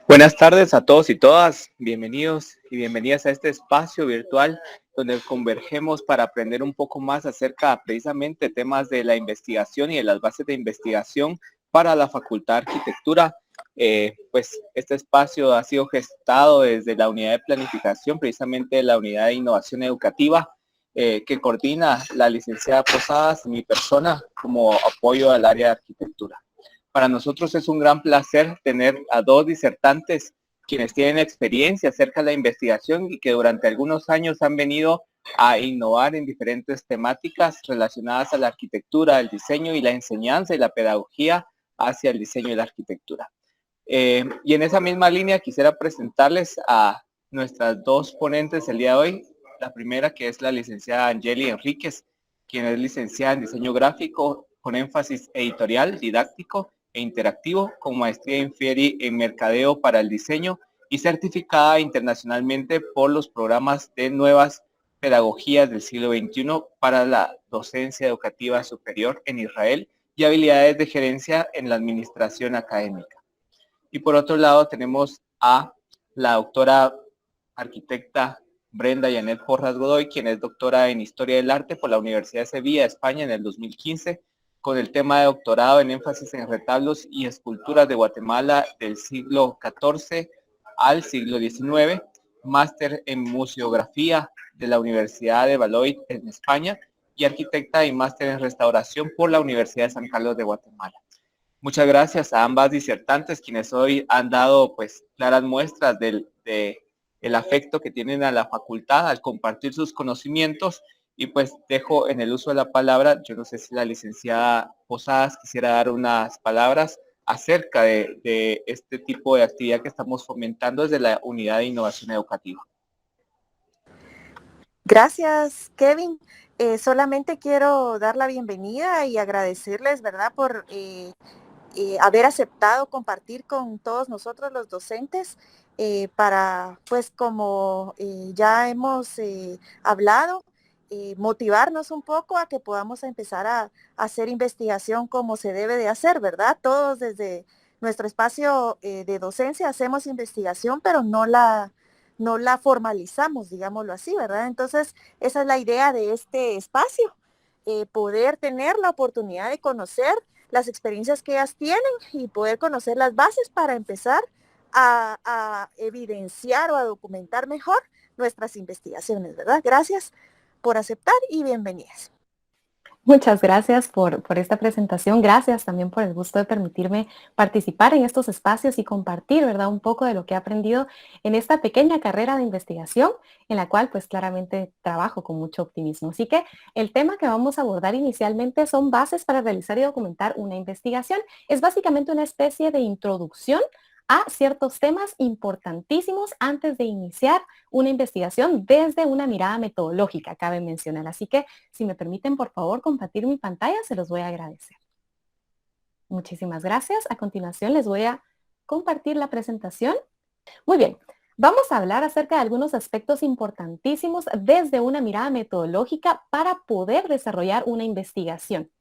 Buenas tardes a todos y todas, bienvenidos y bienvenidas a este espacio virtual donde convergemos para aprender un poco más acerca precisamente de temas de la investigación y de las bases de investigación para la Facultad de Arquitectura. Pues este espacio ha sido gestado desde la unidad de planificación, precisamente de la unidad de innovación educativa, que coordina la licenciada Posadas y mi persona como apoyo al área de arquitectura. Para nosotros es un gran placer tener a dos disertantes quienes tienen experiencia acerca de la investigación y que durante algunos años han venido a innovar en diferentes temáticas relacionadas a la arquitectura, el diseño y la enseñanza y la pedagogía hacia el diseño y la arquitectura. Y en esa misma línea quisiera presentarles a nuestras dos ponentes el día de hoy. La primera, que es la licenciada Angeli Enríquez, quien es licenciada en diseño gráfico con énfasis editorial, didáctico e interactivo, con maestría en mercadeo para el diseño y certificada internacionalmente por los programas de nuevas pedagogías del siglo XXI para la docencia educativa superior en Israel y habilidades de gerencia en la administración académica. Y por otro lado tenemos a la doctora arquitecta Brenda Janet Porras Godoy, quien es doctora en Historia del Arte por la Universidad de Sevilla, España, en el 2015, con el tema de doctorado en énfasis en retablos y esculturas de Guatemala del siglo XIV al siglo XIX, máster en museografía de la Universidad de Valladolid en España y arquitecta y máster en restauración por la Universidad de San Carlos de Guatemala. Muchas gracias a ambas disertantes quienes hoy han dado pues claras muestras el afecto que tienen a la facultad al compartir sus conocimientos y pues dejo en el uso de la palabra, yo no sé si la licenciada Posadas quisiera dar unas palabras acerca de este tipo de actividad que estamos fomentando desde la Unidad de Innovación Educativa. Gracias, Kevin. Solamente quiero dar la bienvenida y agradecerles, ¿verdad?, por haber aceptado compartir con todos nosotros los docentes para, pues como ya hemos hablado, motivarnos un poco a que podamos empezar a hacer investigación como se debe de hacer, ¿verdad? Todos desde nuestro espacio de docencia hacemos investigación, pero no la formalizamos, digámoslo así, ¿verdad? Entonces, esa es la idea de este espacio, poder tener la oportunidad de conocer las experiencias que ellas tienen y poder conocer las bases para empezar a evidenciar o a documentar mejor nuestras investigaciones, ¿verdad? Gracias por aceptar y bienvenidas. Muchas gracias por esta presentación. Gracias también por el gusto de permitirme participar en estos espacios y compartir, ¿verdad?, un poco de lo que he aprendido en esta pequeña carrera de investigación, en la cual pues claramente trabajo con mucho optimismo. Así que el tema que vamos a abordar inicialmente son bases para realizar y documentar una investigación. Es básicamente una especie de introducción a ciertos temas importantísimos antes de iniciar una investigación desde una mirada metodológica, cabe mencionar. Así que, si me permiten, por favor, compartir mi pantalla, se los voy a agradecer. Muchísimas gracias. A continuación, les voy a compartir la presentación. Muy bien. Vamos a hablar acerca de algunos aspectos importantísimos desde una mirada metodológica para poder desarrollar una investigación.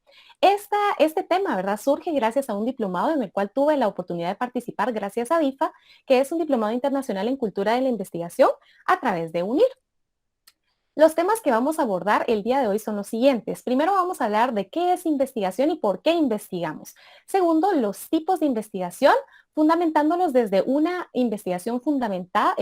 Este tema, ¿verdad?, surge gracias a un diplomado en el cual tuve la oportunidad de participar gracias a DIFA, que es un diplomado internacional en cultura de la investigación a través de UNIR. Los temas que vamos a abordar el día de hoy son los siguientes. Primero vamos a hablar de qué es investigación y por qué investigamos. Segundo, los tipos de investigación, fundamentándolos desde una investigación fundamental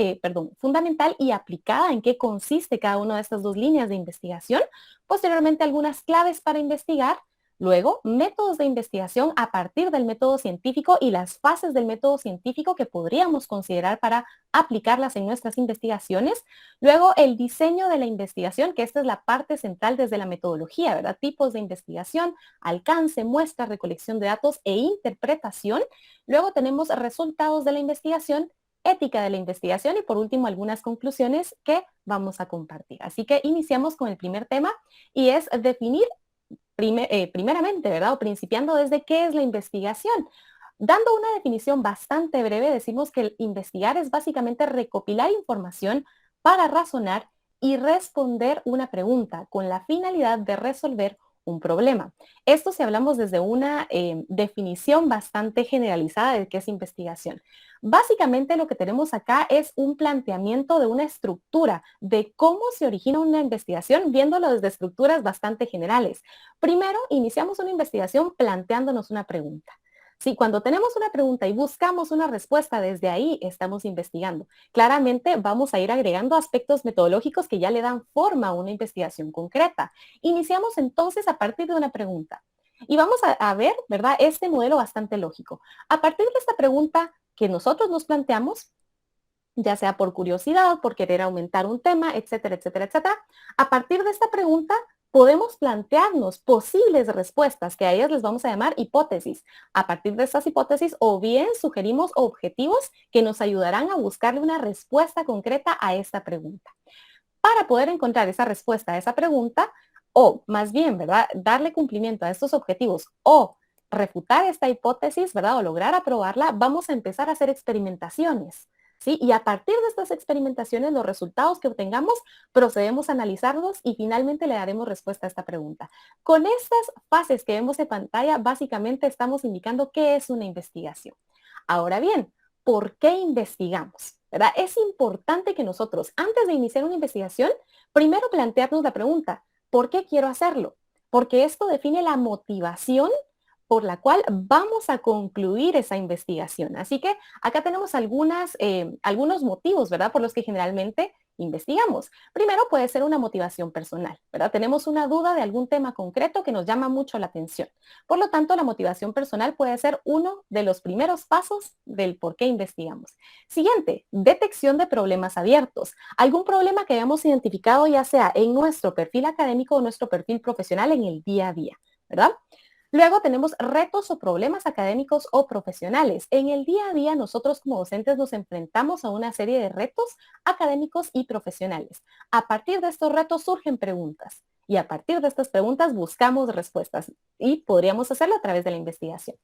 y aplicada, en qué consiste cada una de estas dos líneas de investigación. Posteriormente, algunas claves para investigar. Luego, métodos de investigación a partir del método científico y las fases del método científico que podríamos considerar para aplicarlas en nuestras investigaciones. Luego, el diseño de la investigación, que esta es la parte central desde la metodología, ¿verdad? Tipos de investigación, alcance, muestra, recolección de datos e interpretación. Luego tenemos resultados de la investigación, ética de la investigación y por último algunas conclusiones que vamos a compartir. Así que iniciamos con el primer tema y es definir primeramente, ¿verdad? O principiando desde qué es la investigación. Dando una definición bastante breve, decimos que el investigar es básicamente recopilar información para razonar y responder una pregunta con la finalidad de resolver un problema. Esto si hablamos desde una definición bastante generalizada de qué es investigación. Básicamente lo que tenemos acá es un planteamiento de una estructura de cómo se origina una investigación, viéndolo desde estructuras bastante generales. Primero, iniciamos una investigación planteándonos una pregunta. Sí, cuando tenemos una pregunta y buscamos una respuesta, desde ahí estamos investigando. Claramente vamos a ir agregando aspectos metodológicos que ya le dan forma a una investigación concreta. Iniciamos entonces a partir de una pregunta. Y vamos a ver, ¿verdad? Este modelo bastante lógico. A partir de esta pregunta que nosotros nos planteamos, ya sea por curiosidad, por querer aumentar un tema, etcétera, etcétera, etcétera, a partir de esta pregunta podemos plantearnos posibles respuestas, que a ellas les vamos a llamar hipótesis. A partir de estas hipótesis, o bien sugerimos objetivos que nos ayudarán a buscarle una respuesta concreta a esta pregunta. Para poder encontrar esa respuesta a esa pregunta, o más bien, ¿verdad?, darle cumplimiento a estos objetivos o refutar esta hipótesis, ¿verdad?, o lograr aprobarla, vamos a empezar a hacer experimentaciones. ¿Sí? Y a partir de estas experimentaciones, los resultados que obtengamos, procedemos a analizarlos y finalmente le daremos respuesta a esta pregunta. Con estas fases que vemos en pantalla, básicamente estamos indicando qué es una investigación. Ahora bien, ¿por qué investigamos? ¿Verdad? Es importante que nosotros, antes de iniciar una investigación, primero plantearnos la pregunta, ¿por qué quiero hacerlo? Porque esto define la motivación por la cual vamos a concluir esa investigación. Así que acá tenemos algunos motivos, ¿verdad?, por los que generalmente investigamos. Primero puede ser una motivación personal, ¿verdad? Tenemos una duda de algún tema concreto que nos llama mucho la atención. Por lo tanto, la motivación personal puede ser uno de los primeros pasos del por qué investigamos. Siguiente, detección de problemas abiertos. Algún problema que hayamos identificado ya sea en nuestro perfil académico o nuestro perfil profesional en el día a día, ¿verdad? Luego tenemos retos o problemas académicos o profesionales. En el día a día nosotros como docentes nos enfrentamos a una serie de retos académicos y profesionales. A partir de estos retos surgen preguntas y a partir de estas preguntas buscamos respuestas y podríamos hacerlo a través de la investigación.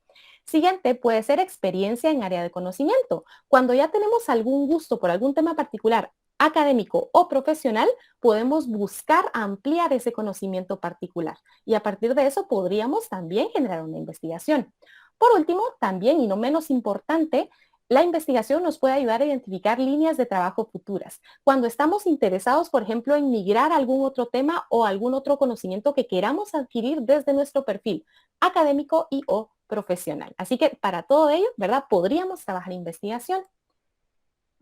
Siguiente puede ser experiencia en área de conocimiento. Cuando ya tenemos algún gusto por algún tema particular, académico o profesional, podemos buscar ampliar ese conocimiento particular y a partir de eso podríamos también generar una investigación. Por último, también y no menos importante, la investigación nos puede ayudar a identificar líneas de trabajo futuras. Cuando estamos interesados, por ejemplo, en migrar a algún otro tema o algún otro conocimiento que queramos adquirir desde nuestro perfil académico y o profesional. Así que para todo ello, ¿verdad? Podríamos trabajar investigación.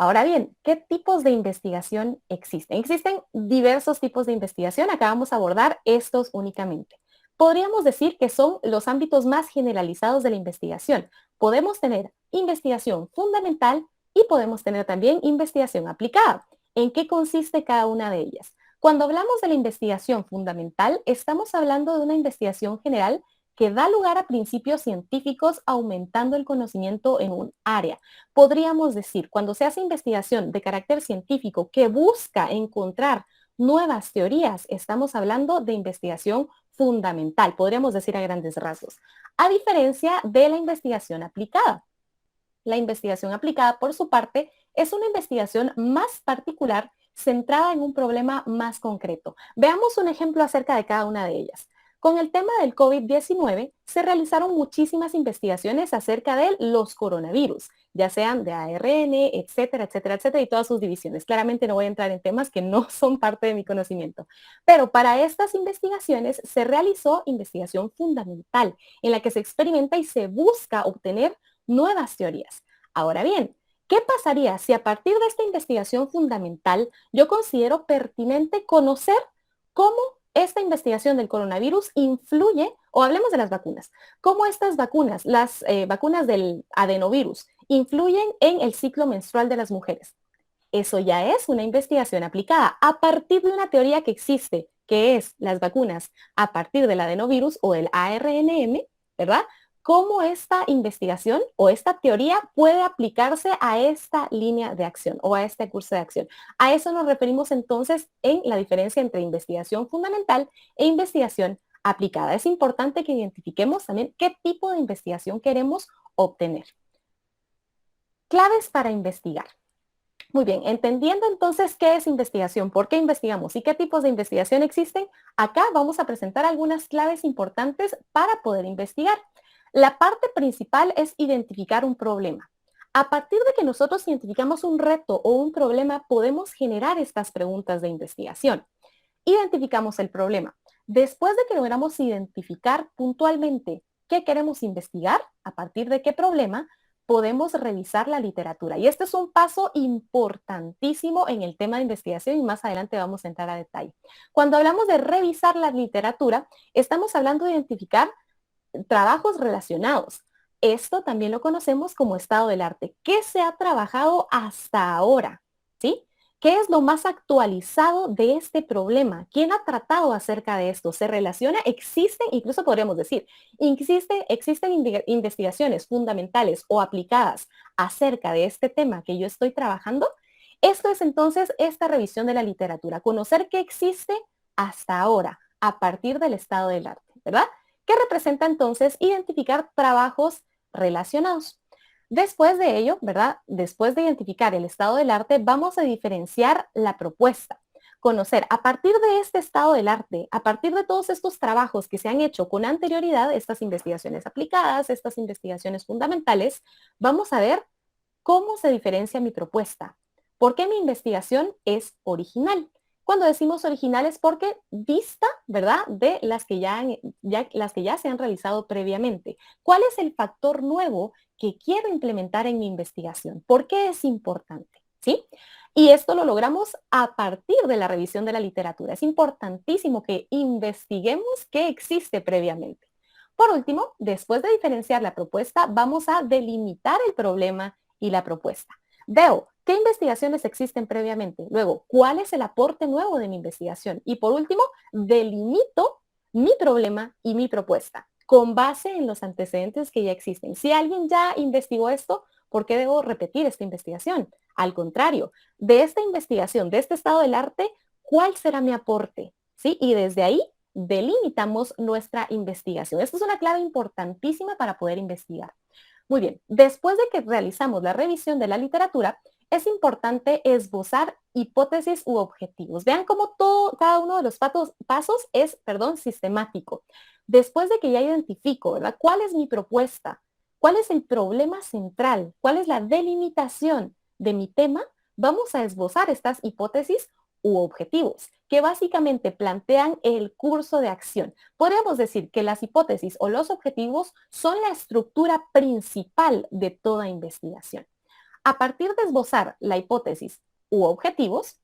Ahora bien, ¿qué tipos de investigación existen? Existen diversos tipos de investigación. Acá vamos a abordar estos únicamente. Podríamos decir que son los ámbitos más generalizados de la investigación. Podemos tener investigación fundamental y podemos tener también investigación aplicada. ¿En qué consiste cada una de ellas? Cuando hablamos de la investigación fundamental, estamos hablando de una investigación general que da lugar a principios científicos aumentando el conocimiento en un área. Podríamos decir, cuando se hace investigación de carácter científico que busca encontrar nuevas teorías, estamos hablando de investigación fundamental, podríamos decir a grandes rasgos, a diferencia de la investigación aplicada. La investigación aplicada, por su parte, es una investigación más particular centrada en un problema más concreto. Veamos un ejemplo acerca de cada una de ellas. Con el tema del COVID-19 se realizaron muchísimas investigaciones acerca de los coronavirus, ya sean de ARN, etcétera, etcétera, etcétera, y todas sus divisiones. Claramente no voy a entrar en temas que no son parte de mi conocimiento, pero para estas investigaciones se realizó investigación fundamental, en la que se experimenta y se busca obtener nuevas teorías. Ahora bien, ¿qué pasaría si a partir de esta investigación fundamental yo considero pertinente conocer cómo esta investigación del coronavirus influye, o hablemos de las vacunas, cómo estas vacunas, las vacunas del adenovirus, influyen en el ciclo menstrual de las mujeres? Eso ya es una investigación aplicada a partir de una teoría que existe, que es las vacunas a partir del adenovirus o el ARNM, ¿verdad? Cómo esta investigación o esta teoría puede aplicarse a esta línea de acción o a este curso de acción. A eso nos referimos entonces en la diferencia entre investigación fundamental e investigación aplicada. Es importante que identifiquemos también qué tipo de investigación queremos obtener. Claves para investigar. Muy bien, entendiendo entonces qué es investigación, por qué investigamos y qué tipos de investigación existen, acá vamos a presentar algunas claves importantes para poder investigar. La parte principal es identificar un problema. A partir de que nosotros identificamos un reto o un problema, podemos generar estas preguntas de investigación. Identificamos el problema. Después de que logramos identificar puntualmente qué queremos investigar, a partir de qué problema, podemos revisar la literatura. Y este es un paso importantísimo en el tema de investigación y más adelante vamos a entrar a detalle. Cuando hablamos de revisar la literatura, estamos hablando de identificar trabajos relacionados. Esto también lo conocemos como estado del arte. ¿Qué se ha trabajado hasta ahora? ¿Sí? ¿Qué es lo más actualizado de este problema? ¿Quién ha tratado acerca de esto? ¿Se relaciona? ¿Existen? Incluso podríamos decir, existen investigaciones fundamentales o aplicadas acerca de este tema que yo estoy trabajando. Esto es entonces esta revisión de la literatura, conocer qué existe hasta ahora a partir del estado del arte, ¿verdad? ¿Qué representa entonces identificar trabajos relacionados? Después de ello, ¿verdad? Después de identificar el estado del arte, vamos a diferenciar la propuesta. Conocer a partir de este estado del arte, a partir de todos estos trabajos que se han hecho con anterioridad, estas investigaciones aplicadas, estas investigaciones fundamentales, vamos a ver cómo se diferencia mi propuesta. ¿Por qué mi investigación es original? Cuando decimos original es porque dista, ¿verdad?, de las que las que ya se han realizado previamente. ¿Cuál es el factor nuevo que quiero implementar en mi investigación? ¿Por qué es importante? ¿Sí? Y esto lo logramos a partir de la revisión de la literatura. Es importantísimo que investiguemos qué existe previamente. Por último, después de diferenciar la propuesta, vamos a delimitar el problema y la propuesta. Veo qué investigaciones existen previamente. Luego, ¿cuál es el aporte nuevo de mi investigación? Y por último, delimito mi problema y mi propuesta con base en los antecedentes que ya existen. Si alguien ya investigó esto, ¿por qué debo repetir esta investigación? Al contrario, de esta investigación, de este estado del arte, ¿cuál será mi aporte? ¿Sí? Y desde ahí delimitamos nuestra investigación. Esta es una clave importantísima para poder investigar. Muy bien, después de que realizamos la revisión de la literatura, es importante esbozar hipótesis u objetivos. Vean cómo cada uno de los pasos es, sistemático. Después de que ya identifico, ¿verdad? ¿Cuál es mi propuesta? ¿Cuál es el problema central? ¿Cuál es la delimitación de mi tema? Vamos a esbozar estas hipótesis u objetivos, que básicamente plantean el curso de acción. Podríamos decir que las hipótesis o los objetivos son la estructura principal de toda investigación. A partir de esbozar la hipótesis u objetivos,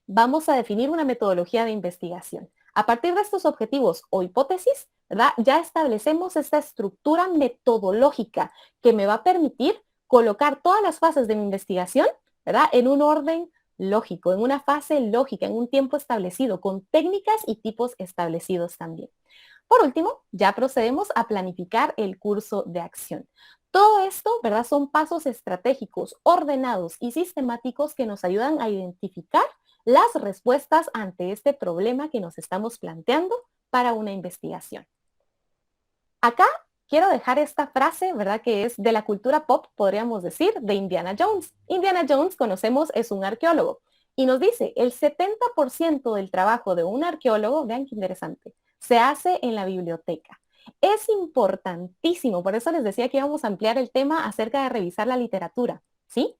vamos a definir una metodología de investigación. A partir de estos objetivos o hipótesis, ¿verdad? Ya establecemos esta estructura metodológica que me va a permitir colocar todas las fases de mi investigación, ¿verdad?, en un orden lógico, en una fase lógica, en un tiempo establecido, con técnicas y tipos establecidos también. Por último, ya procedemos a planificar el curso de acción. Todo esto, ¿verdad?, son pasos estratégicos, ordenados y sistemáticos que nos ayudan a identificar las respuestas ante este problema que nos estamos planteando para una investigación. Acá quiero dejar esta frase, ¿verdad?, que es de la cultura pop, podríamos decir, de Indiana Jones. Indiana Jones, conocemos, es un arqueólogo y nos dice, el 70% del trabajo de un arqueólogo, vean qué interesante, se hace en la biblioteca. Es importantísimo, por eso les decía que íbamos a ampliar el tema acerca de revisar la literatura, ¿sí?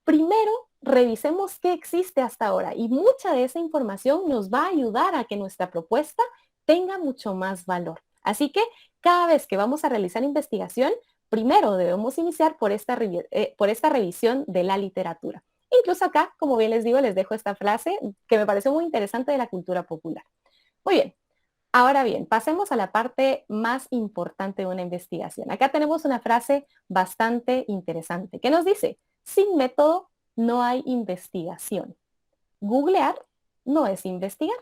Primero, revisemos qué existe hasta ahora y mucha de esa información nos va a ayudar a que nuestra propuesta tenga mucho más valor. Así que cada vez que vamos a realizar investigación, primero debemos iniciar por esta revisión de la literatura. Incluso acá, como bien les digo, les dejo esta frase que me pareció muy interesante de la cultura popular. Muy bien. Ahora bien, pasemos a la parte más importante de una investigación. Acá tenemos una frase bastante interesante que nos dice, sin método no hay investigación. Googlear no es investigar.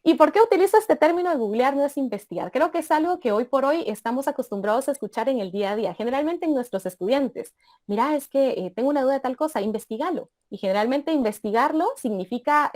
¿Y por qué utilizo este término de googlear no es investigar? Creo que es algo que hoy por hoy estamos acostumbrados a escuchar en el día a día, generalmente en nuestros estudiantes. Mira, es que tengo una duda de tal cosa, investigalo. Y generalmente investigarlo significa,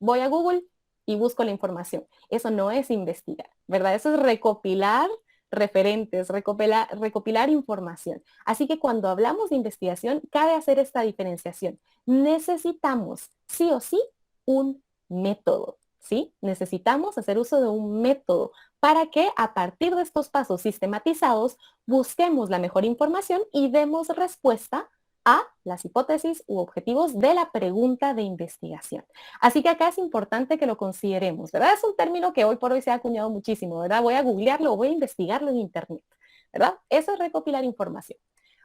voy a Google y busco la información. Eso no es investigar, ¿verdad? Eso es recopilar referentes, recopilar información. Así que cuando hablamos de investigación, cabe hacer esta diferenciación. Necesitamos, sí o sí, un método, ¿sí? Necesitamos hacer uso de un método para que a partir de estos pasos sistematizados busquemos la mejor información y demos respuesta a las hipótesis u objetivos de la pregunta de investigación. Así que acá es importante que lo consideremos, ¿verdad? Es un término que hoy por hoy se ha acuñado muchísimo, ¿verdad? Voy a googlearlo o voy a investigarlo en internet, ¿verdad? Eso es recopilar información.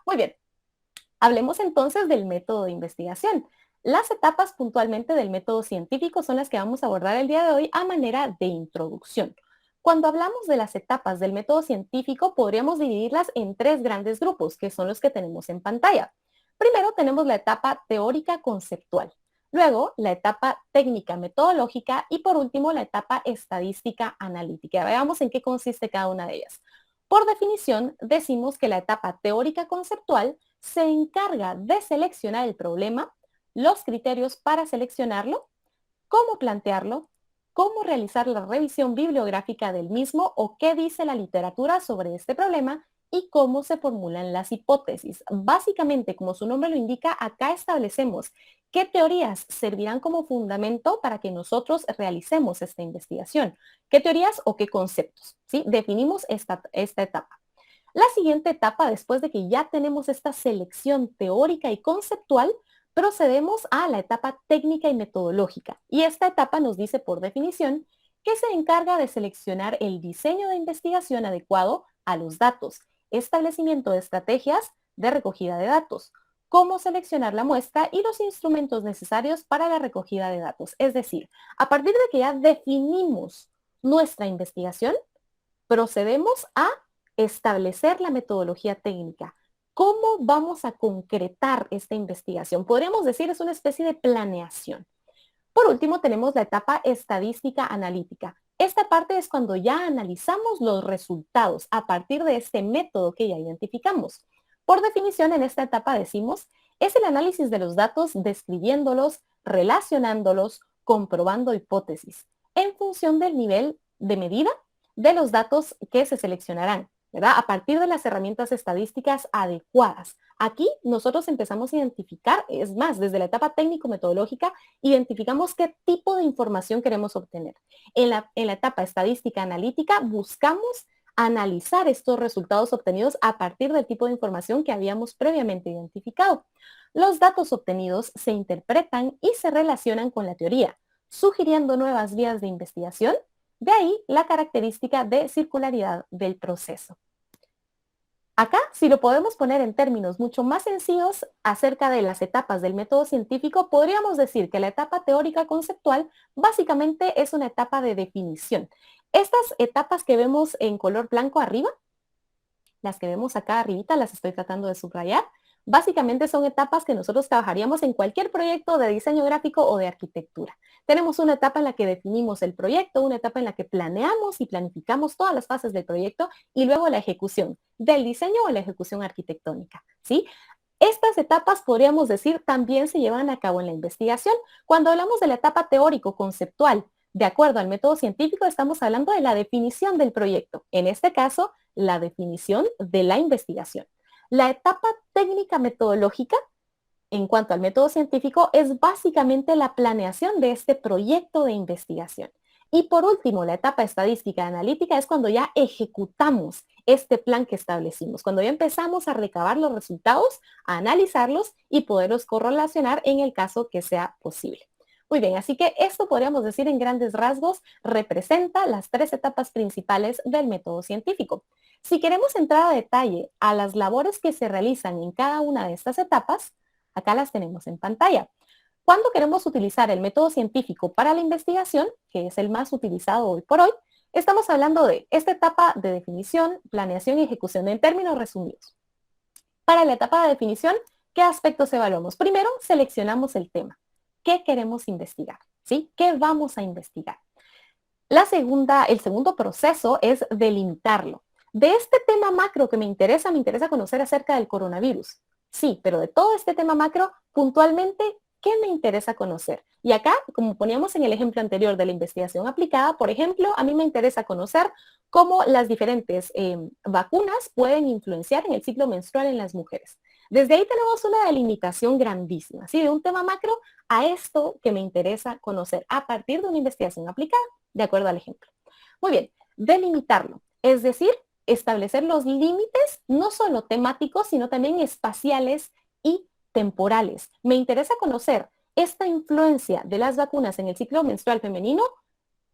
Muy bien, hablemos entonces del método de investigación. Las etapas puntualmente del método científico son las que vamos a abordar el día de hoy a manera de introducción. Cuando hablamos de las etapas del método científico, podríamos dividirlas en 3 grandes grupos, que son los que tenemos en pantalla. Primero tenemos la etapa teórica conceptual, luego la etapa técnica metodológica y por último la etapa estadística analítica. Veamos en qué consiste cada una de ellas. Por definición, decimos que la etapa teórica conceptual se encarga de seleccionar el problema, los criterios para seleccionarlo, cómo plantearlo, cómo realizar la revisión bibliográfica del mismo o qué dice la literatura sobre este problema y cómo se formulan las hipótesis. Básicamente, como su nombre lo indica, acá establecemos qué teorías servirán como fundamento para que nosotros realicemos esta investigación. ¿Qué teorías o qué conceptos? ¿Sí? Definimos esta etapa. La siguiente etapa, después de que ya tenemos esta selección teórica y conceptual, procedemos a la etapa técnica y metodológica. Y esta etapa nos dice por definición que se encarga de seleccionar el diseño de investigación adecuado a los datos, establecimiento de estrategias de recogida de datos, cómo seleccionar la muestra y los instrumentos necesarios para la recogida de datos. Es decir, a partir de que ya definimos nuestra investigación, procedemos a establecer la metodología técnica. ¿Cómo vamos a concretar esta investigación? Podríamos decir es una especie de planeación. Por último, tenemos la etapa estadística analítica. Esta parte es cuando ya analizamos los resultados a partir de este método que ya identificamos. Por definición, en esta etapa decimos, es el análisis de los datos describiéndolos, relacionándolos, comprobando hipótesis, en función del nivel de medida de los datos que se seleccionarán, ¿verdad? A partir de las herramientas estadísticas adecuadas. Aquí nosotros empezamos a identificar, es más, desde la etapa técnico-metodológica, identificamos qué tipo de información queremos obtener. En la etapa estadística analítica buscamos analizar estos resultados obtenidos a partir del tipo de información que habíamos previamente identificado. Los datos obtenidos se interpretan y se relacionan con la teoría, sugiriendo nuevas vías de investigación. De ahí la característica de circularidad del proceso. Acá, si lo podemos poner en términos mucho más sencillos acerca de las etapas del método científico, podríamos decir que la etapa teórica conceptual básicamente es una etapa de definición. Estas etapas que vemos en color blanco arriba, las que vemos acá arribita, las estoy tratando de subrayar, básicamente son etapas que nosotros trabajaríamos en cualquier proyecto de diseño gráfico o de arquitectura. Tenemos una etapa en la que definimos el proyecto, una etapa en la que planeamos y planificamos todas las fases del proyecto y luego la ejecución del diseño o la ejecución arquitectónica, ¿sí? Estas etapas, podríamos decir, también se llevan a cabo en la investigación. Cuando hablamos de la etapa teórico-conceptual, de acuerdo al método científico, estamos hablando de la definición del proyecto. En este caso, la definición de la investigación. La etapa técnica metodológica, en cuanto al método científico, es básicamente la planeación de este proyecto de investigación. Y por último, la etapa estadística analítica es cuando ya ejecutamos este plan que establecimos, cuando ya empezamos a recabar los resultados, a analizarlos y poderlos correlacionar en el caso que sea posible. Muy bien, así que esto podríamos decir en grandes rasgos representa las 3 etapas principales del método científico. Si queremos entrar a detalle a las labores que se realizan en cada una de estas etapas, acá las tenemos en pantalla. Cuando queremos utilizar el método científico para la investigación, que es el más utilizado hoy por hoy, estamos hablando de esta etapa de definición, planeación y ejecución en términos resumidos. Para la etapa de definición, ¿qué aspectos evaluamos? Primero, seleccionamos el tema. ¿Qué queremos investigar? ¿Sí? ¿Qué vamos a investigar? El segundo proceso es delimitarlo. De este tema macro que me interesa conocer acerca del coronavirus. Sí, pero de todo este tema macro, puntualmente, ¿Qué me interesa conocer? Y acá, como poníamos en el ejemplo anterior de la investigación aplicada, por ejemplo, a mí me interesa conocer cómo las diferentes vacunas pueden influenciar en el ciclo menstrual en las mujeres. Desde ahí tenemos una delimitación grandísima, ¿sí? De un tema macro a esto que me interesa conocer a partir de una investigación aplicada, de acuerdo al ejemplo. Muy bien, delimitarlo, es decir, establecer los límites no solo temáticos, sino también espaciales y temporales. Me interesa conocer esta influencia de las vacunas en el ciclo menstrual femenino.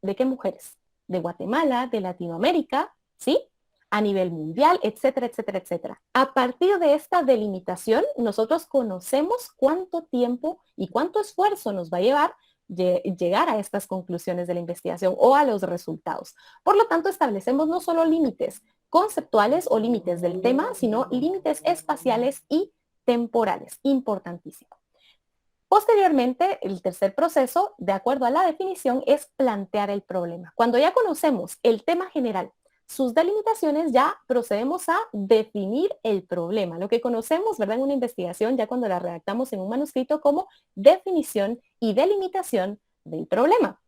¿De qué mujeres? De Guatemala, de Latinoamérica, ¿sí? A nivel mundial, etcétera, etcétera, etcétera. A partir de esta delimitación, nosotros conocemos cuánto tiempo y cuánto esfuerzo nos va a llevar llegar a estas conclusiones de la investigación o a los resultados. Por lo tanto, establecemos no solo límites conceptuales o límites del tema, sino límites espaciales y temporales. Importantísimo. Posteriormente, el tercer proceso, de acuerdo a la definición, es plantear el problema. Cuando ya conocemos el tema general, sus delimitaciones, ya procedemos a definir el problema. Lo que conocemos, ¿verdad?, en una investigación, ya cuando la redactamos en un manuscrito, como definición y delimitación del problema.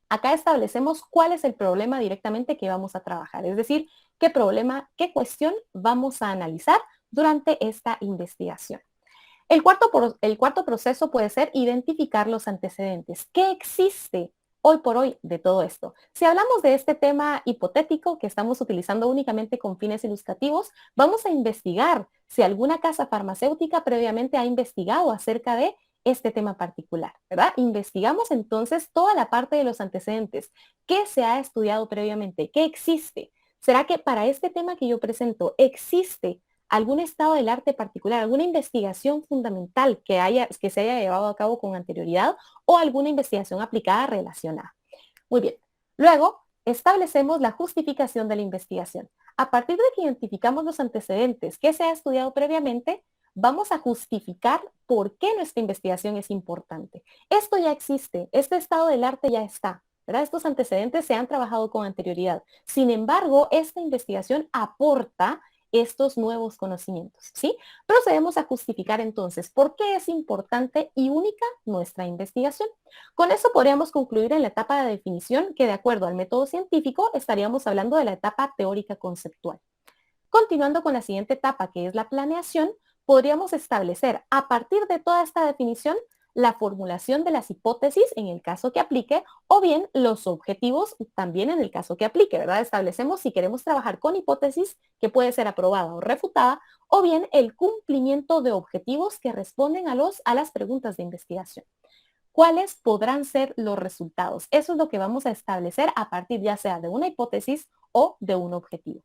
Acá establecemos cuál es el problema directamente que vamos a trabajar, es decir, qué problema, qué cuestión vamos a analizar durante esta investigación. El cuarto proceso puede ser identificar los antecedentes. ¿Qué existe hoy por hoy de todo esto? Si hablamos de este tema hipotético que estamos utilizando únicamente con fines ilustrativos, vamos a investigar si alguna casa farmacéutica previamente ha investigado acerca de este tema particular, ¿verdad? Investigamos entonces toda la parte de los antecedentes. ¿Qué se ha estudiado previamente? ¿Qué existe? ¿Será que para este tema que yo presento existe algún estado del arte particular, alguna investigación fundamental que se haya llevado a cabo con anterioridad o alguna investigación aplicada relacionada? Muy bien. Luego, establecemos la justificación de la investigación. A partir de que identificamos los antecedentes que se ha estudiado previamente, vamos a justificar por qué nuestra investigación es importante. Esto ya existe, este estado del arte ya está, ¿verdad? Estos antecedentes se han trabajado con anterioridad. Sin embargo, esta investigación aporta estos nuevos conocimientos, ¿sí? Procedemos a justificar entonces por qué es importante y única nuestra investigación. Con eso podríamos concluir en la etapa de definición, que de acuerdo al método científico estaríamos hablando de la etapa teórica conceptual. Continuando con la siguiente etapa, que es la planeación, podríamos establecer a partir de toda esta definición la formulación de las hipótesis en el caso que aplique, o bien los objetivos también en el caso que aplique, ¿verdad? Establecemos si queremos trabajar con hipótesis que puede ser aprobada o refutada, o bien el cumplimiento de objetivos que responden a las preguntas de investigación. ¿Cuáles podrán ser los resultados? Eso es lo que vamos a establecer a partir ya sea de una hipótesis o de un objetivo.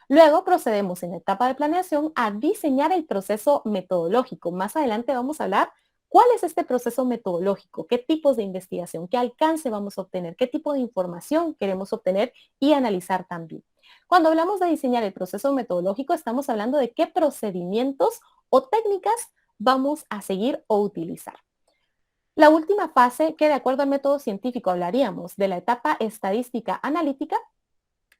Luego procedemos en la etapa de planeación a diseñar el proceso metodológico. Más adelante vamos a hablar cuál es este proceso metodológico, qué tipos de investigación, qué alcance vamos a obtener, qué tipo de información queremos obtener y analizar también. Cuando hablamos de diseñar el proceso metodológico, estamos hablando de qué procedimientos o técnicas vamos a seguir o utilizar. La última fase, que de acuerdo al método científico hablaríamos de la etapa estadística analítica,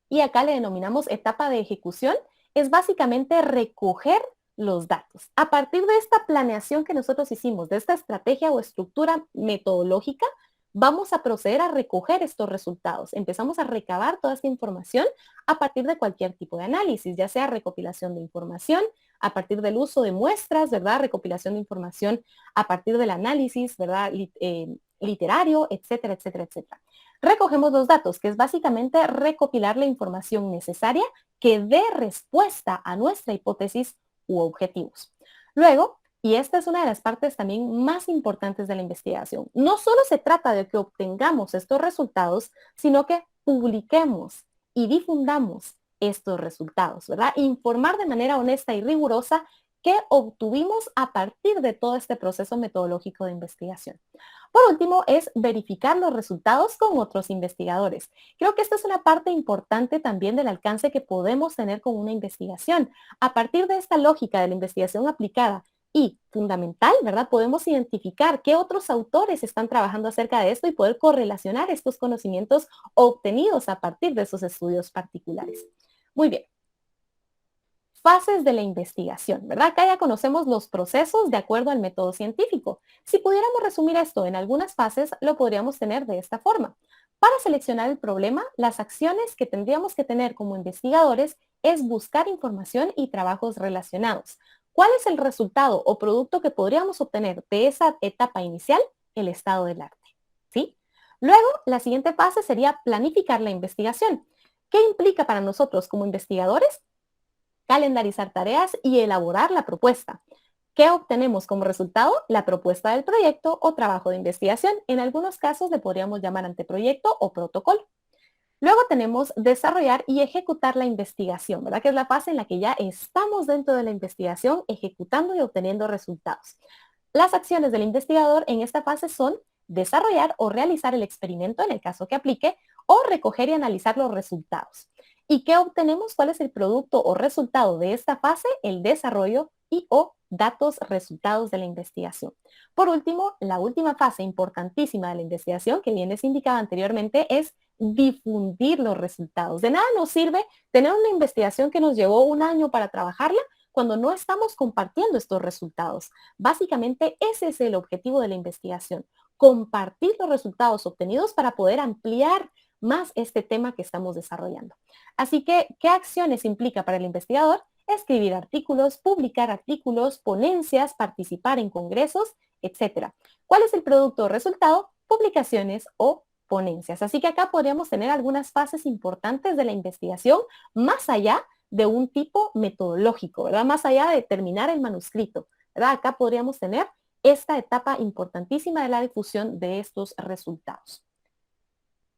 y acá le denominamos etapa de ejecución, es básicamente recoger los datos. A partir de esta planeación que nosotros hicimos, de esta estrategia o estructura metodológica, vamos a proceder a recoger estos resultados. Empezamos a recabar toda esta información a partir de cualquier tipo de análisis, ya sea recopilación de información, a partir del uso de muestras, ¿verdad? Recopilación de información a partir del análisis, ¿verdad? Literario, etcétera, etcétera, etcétera. Recogemos los datos, que es básicamente recopilar la información necesaria que dé respuesta a nuestra hipótesis u objetivos. Luego, y esta es una de las partes también más importantes de la investigación, no solo se trata de que obtengamos estos resultados, sino que publiquemos y difundamos estos resultados, ¿verdad? Informar de manera honesta y rigurosa qué obtuvimos a partir de todo este proceso metodológico de investigación. Por último, es verificar los resultados con otros investigadores. Creo que esta es una parte importante también del alcance que podemos tener con una investigación. A partir de esta lógica de la investigación aplicada y fundamental, ¿verdad? Podemos identificar qué otros autores están trabajando acerca de esto y poder correlacionar estos conocimientos obtenidos a partir de esos estudios particulares. Muy bien. fases de la investigación, ¿verdad? Acá ya conocemos los procesos de acuerdo al método científico. Si pudiéramos resumir esto en algunas fases, lo podríamos tener de esta forma. Para seleccionar el problema, las acciones que tendríamos que tener como investigadores es buscar información y trabajos relacionados. ¿Cuál es el resultado o producto que podríamos obtener de esa etapa inicial? El estado del arte, ¿sí? Luego, la siguiente fase sería planificar la investigación. ¿Qué implica para nosotros como investigadores? Calendarizar tareas y elaborar la propuesta. ¿Qué obtenemos como resultado? La propuesta del proyecto o trabajo de investigación. En algunos casos le podríamos llamar anteproyecto o protocolo. Luego tenemos desarrollar y ejecutar la investigación, ¿verdad? Que es la fase en la que ya estamos dentro de la investigación, ejecutando y obteniendo resultados. Las acciones del investigador en esta fase son desarrollar o realizar el experimento, en el caso que aplique, o recoger y analizar los resultados. ¿Y qué obtenemos? ¿Cuál es el producto o resultado de esta fase? El desarrollo y o datos, resultados de la investigación. Por último, la última fase importantísima de la investigación, que bien les indicaba anteriormente, es difundir los resultados. De nada nos sirve tener una investigación que nos llevó un año para trabajarla cuando no estamos compartiendo estos resultados. Básicamente, ese es el objetivo de la investigación, compartir los resultados obtenidos para poder ampliar más este tema que estamos desarrollando. Así que, ¿qué acciones implica para el investigador? Escribir artículos, publicar artículos, ponencias, participar en congresos, etc. ¿Cuál es el producto o resultado? Publicaciones o ponencias. Así que acá podríamos tener algunas fases importantes de la investigación más allá de un tipo metodológico, ¿verdad? Más allá de terminar el manuscrito, ¿verdad? Acá podríamos tener esta etapa importantísima de la difusión de estos resultados.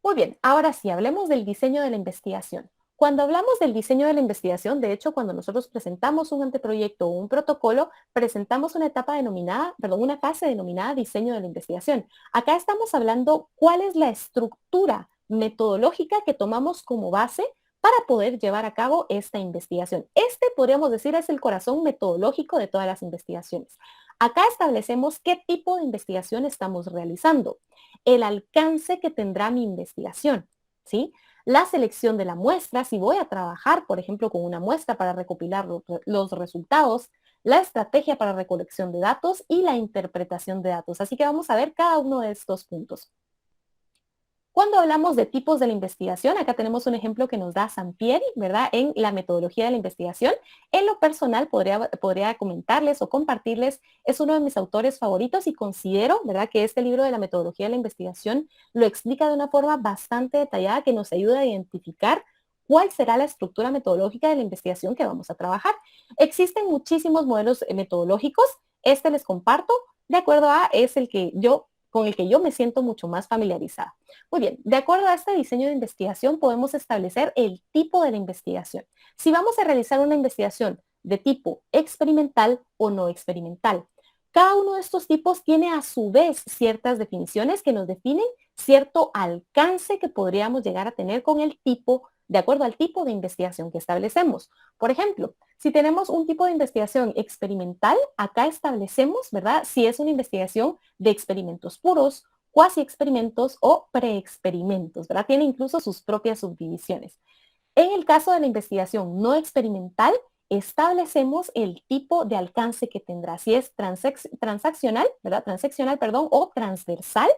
Muy bien, ahora sí, hablemos del diseño de la investigación. Cuando hablamos del diseño de la investigación, de hecho, cuando nosotros presentamos un anteproyecto o un protocolo, presentamos una etapa denominada, una fase denominada diseño de la investigación. Acá estamos hablando cuál es la estructura metodológica que tomamos como base para poder llevar a cabo esta investigación. Este, podríamos decir, es el corazón metodológico de todas las investigaciones. Acá establecemos qué tipo de investigación estamos realizando, el alcance que tendrá mi investigación, ¿sí? La selección de la muestra, si voy a trabajar, por ejemplo, con una muestra para recopilar los resultados, la estrategia para recolección de datos y la interpretación de datos. Así que vamos a ver cada uno de estos puntos. Cuando hablamos de tipos de la investigación, acá tenemos un ejemplo que nos da Sampieri, ¿verdad? En la metodología de la investigación. En lo personal, podría comentarles o compartirles, es uno de mis autores favoritos y considero, ¿verdad? Que este libro de la metodología de la investigación lo explica de una forma bastante detallada que nos ayuda a identificar cuál será la estructura metodológica de la investigación que vamos a trabajar. Existen muchísimos modelos metodológicos. Este les comparto, de acuerdo a, es el que con el que yo me siento mucho más familiarizada. Muy bien, de acuerdo a este diseño de investigación podemos establecer el tipo de la investigación. Si vamos a realizar una investigación de tipo experimental o no experimental. Cada uno de estos tipos tiene a su vez ciertas definiciones que nos definen cierto alcance que podríamos llegar a tener con el tipo, de acuerdo al tipo de investigación que establecemos. Por ejemplo, si tenemos un tipo de investigación experimental, acá establecemos, ¿verdad? Si es una investigación de experimentos puros, cuasi experimentos o preexperimentos, ¿verdad? Tiene incluso sus propias subdivisiones. En el caso de la investigación no experimental, establecemos el tipo de alcance que tendrá, si es transaccional, ¿verdad? Transaccional, perdón, o transversal,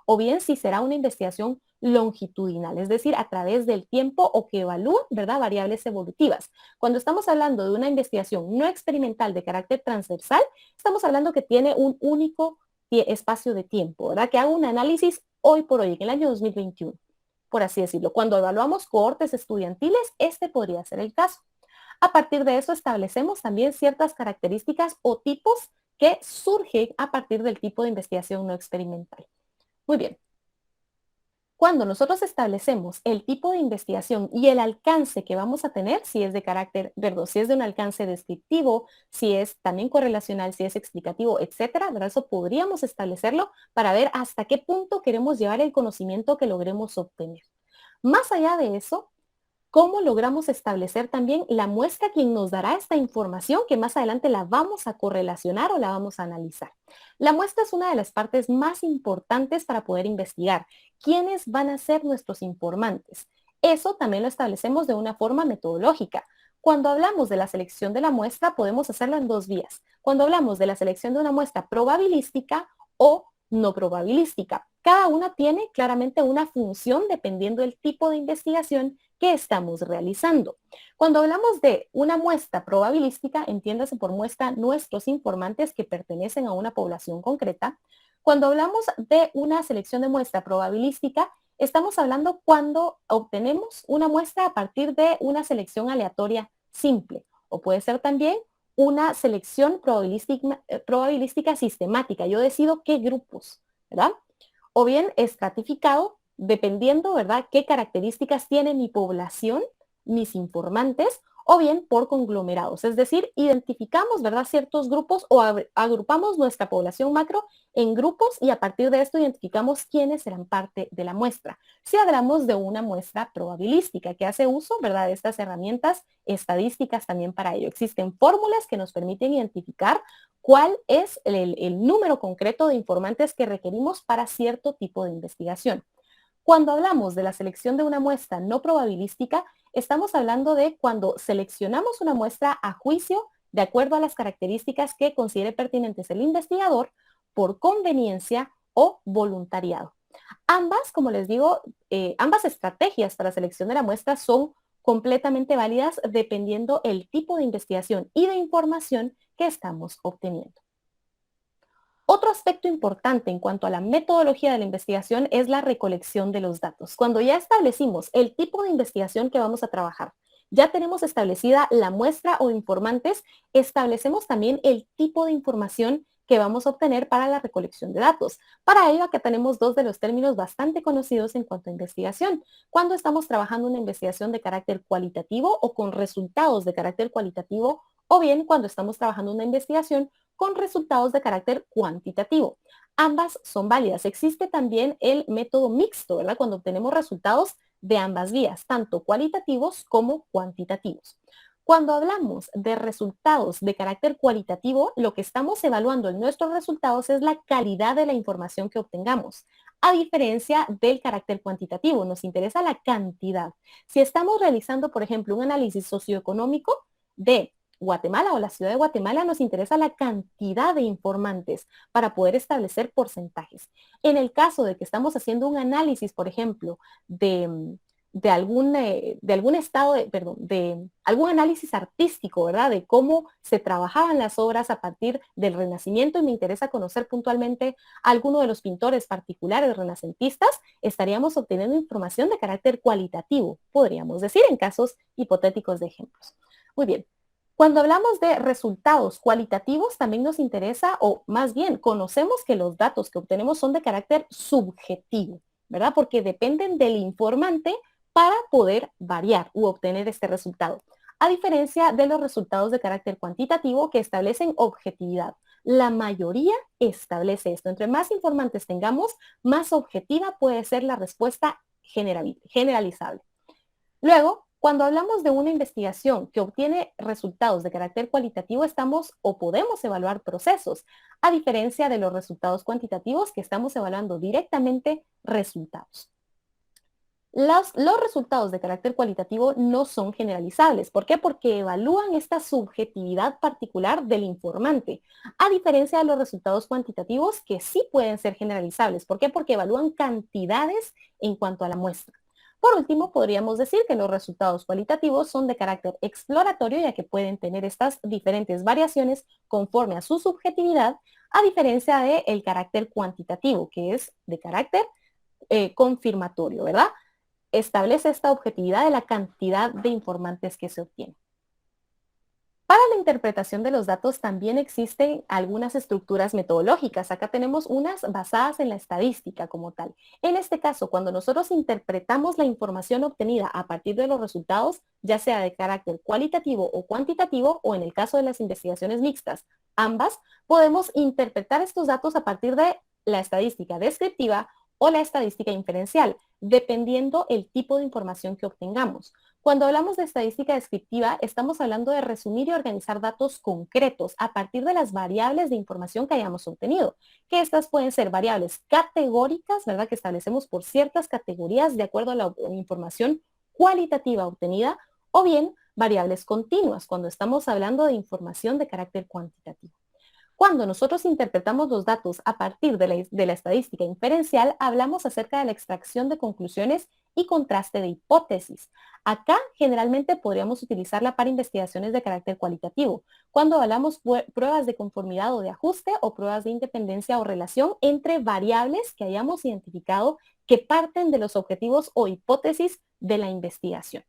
o bien si será una investigación longitudinal, es decir, a través del tiempo o que evalúa, ¿verdad? Variables evolutivas. Cuando estamos hablando de una investigación no experimental de carácter transversal, estamos hablando que tiene un único espacio de tiempo, ¿verdad? Que haga un análisis hoy por hoy, en el año 2021, por así decirlo. Cuando evaluamos cohortes estudiantiles, este podría ser el caso. A partir de eso establecemos también ciertas características o tipos que surgen a partir del tipo de investigación no experimental. Muy bien. Cuando nosotros establecemos el tipo de investigación y el alcance que vamos a tener, si es de carácter, si es de un alcance descriptivo, si es también correlacional, si es explicativo, etcétera, ¿verdad? Eso podríamos establecerlo para ver hasta qué punto queremos llevar el conocimiento que logremos obtener. Más allá de eso, ¿cómo logramos establecer también la muestra quien nos dará esta información que más adelante la vamos a correlacionar o la vamos a analizar? La muestra es una de las partes más importantes para poder investigar. ¿Quiénes van a ser nuestros informantes? Eso también lo establecemos de una forma metodológica. Cuando hablamos de la selección de la muestra, podemos hacerlo en dos vías. Cuando hablamos de la selección de una muestra probabilística o no probabilística. Cada una tiene claramente una función dependiendo del tipo de investigación que estamos realizando. Cuando hablamos de una muestra probabilística, entiéndase por muestra nuestros informantes que pertenecen a una población concreta. Cuando hablamos de una selección de muestra probabilística, estamos hablando cuando obtenemos una muestra a partir de una selección aleatoria simple, o puede ser también una selección probabilística sistemática. Yo decido qué grupos, ¿verdad? O bien estratificado, dependiendo, ¿verdad?, qué características tiene mi población, mis informantes, o bien por conglomerados. Es decir, identificamos, ¿verdad?, ciertos grupos o agrupamos nuestra población macro en grupos y a partir de esto identificamos quiénes serán parte de la muestra. Si hablamos de una muestra probabilística que hace uso, ¿verdad?, de estas herramientas estadísticas también para ello. Existen fórmulas que nos permiten identificar cuál es el número concreto de informantes que requerimos para cierto tipo de investigación. Cuando hablamos de la selección de una muestra no probabilística, estamos hablando de cuando seleccionamos una muestra a juicio de acuerdo a las características que considere pertinentes el investigador por conveniencia o voluntariado. Ambas, como les digo, ambas estrategias para selección de la muestra son completamente válidas dependiendo el tipo de investigación y de información que estamos obteniendo. Otro aspecto importante en cuanto a la metodología de la investigación es la recolección de los datos. Cuando ya establecimos el tipo de investigación que vamos a trabajar, ya tenemos establecida la muestra o informantes, establecemos también el tipo de información que vamos a obtener para la recolección de datos. Para ello, acá tenemos dos de los términos bastante conocidos en cuanto a investigación. Cuando estamos trabajando una investigación de carácter cualitativo o con resultados de carácter cualitativo, o bien cuando estamos trabajando una investigación con resultados de carácter cuantitativo. Ambas son válidas. Existe también el método mixto, ¿verdad? Cuando obtenemos resultados de ambas vías, tanto cualitativos como cuantitativos. Cuando hablamos de resultados de carácter cualitativo, lo que estamos evaluando en nuestros resultados es la calidad de la información que obtengamos. A diferencia del carácter cuantitativo, nos interesa la cantidad. Si estamos realizando, por ejemplo, un análisis socioeconómico de Guatemala o la ciudad de Guatemala, nos interesa la cantidad de informantes para poder establecer porcentajes. En el caso de que estamos haciendo un análisis, por ejemplo, de algún estado, de algún análisis artístico, ¿verdad? De cómo se trabajaban las obras a partir del Renacimiento y me interesa conocer puntualmente a alguno de los pintores particulares renacentistas, estaríamos obteniendo información de carácter cualitativo, podríamos decir, en casos hipotéticos de ejemplos. Muy bien. Cuando hablamos de resultados cualitativos, también nos interesa, o más bien, conocemos que los datos que obtenemos son de carácter subjetivo, ¿verdad? Porque dependen del informante para poder variar u obtener este resultado. A diferencia de los resultados de carácter cuantitativo que establecen objetividad. La mayoría establece esto. Entre más informantes tengamos, más objetiva puede ser la respuesta generalizable. Luego, cuando hablamos de una investigación que obtiene resultados de carácter cualitativo, estamos o podemos evaluar procesos, a diferencia de los resultados cuantitativos que estamos evaluando directamente resultados. Los resultados de carácter cualitativo no son generalizables. ¿Por qué? Porque evalúan esta subjetividad particular del informante, a diferencia de los resultados cuantitativos que sí pueden ser generalizables. ¿Por qué? Porque evalúan cantidades en cuanto a la muestra. Por último, podríamos decir que los resultados cualitativos son de carácter exploratorio, ya que pueden tener estas diferentes variaciones conforme a su subjetividad, a diferencia del carácter cuantitativo, que es de carácter confirmatorio, ¿verdad? Establece esta objetividad de la cantidad de informantes que se obtienen. Para la interpretación de los datos también existen algunas estructuras metodológicas. Acá tenemos unas basadas en la estadística como tal. En este caso, cuando nosotros interpretamos la información obtenida a partir de los resultados, ya sea de carácter cualitativo o cuantitativo, o en el caso de las investigaciones mixtas, ambas, podemos interpretar estos datos a partir de la estadística descriptiva o la estadística inferencial, dependiendo el tipo de información que obtengamos. Cuando hablamos de estadística descriptiva, estamos hablando de resumir y organizar datos concretos a partir de las variables de información que hayamos obtenido, que estas pueden ser variables categóricas, ¿verdad? Que establecemos por ciertas categorías de acuerdo a la información cualitativa obtenida, o bien variables continuas, cuando estamos hablando de información de carácter cuantitativo. Cuando nosotros interpretamos los datos a partir de la estadística inferencial, hablamos acerca de la extracción de conclusiones y contraste de hipótesis. Acá generalmente podríamos utilizarla para investigaciones de carácter cualitativo, cuando hablamos pruebas de conformidad o de ajuste o pruebas de independencia o relación entre variables que hayamos identificado que parten de los objetivos o hipótesis de la investigación.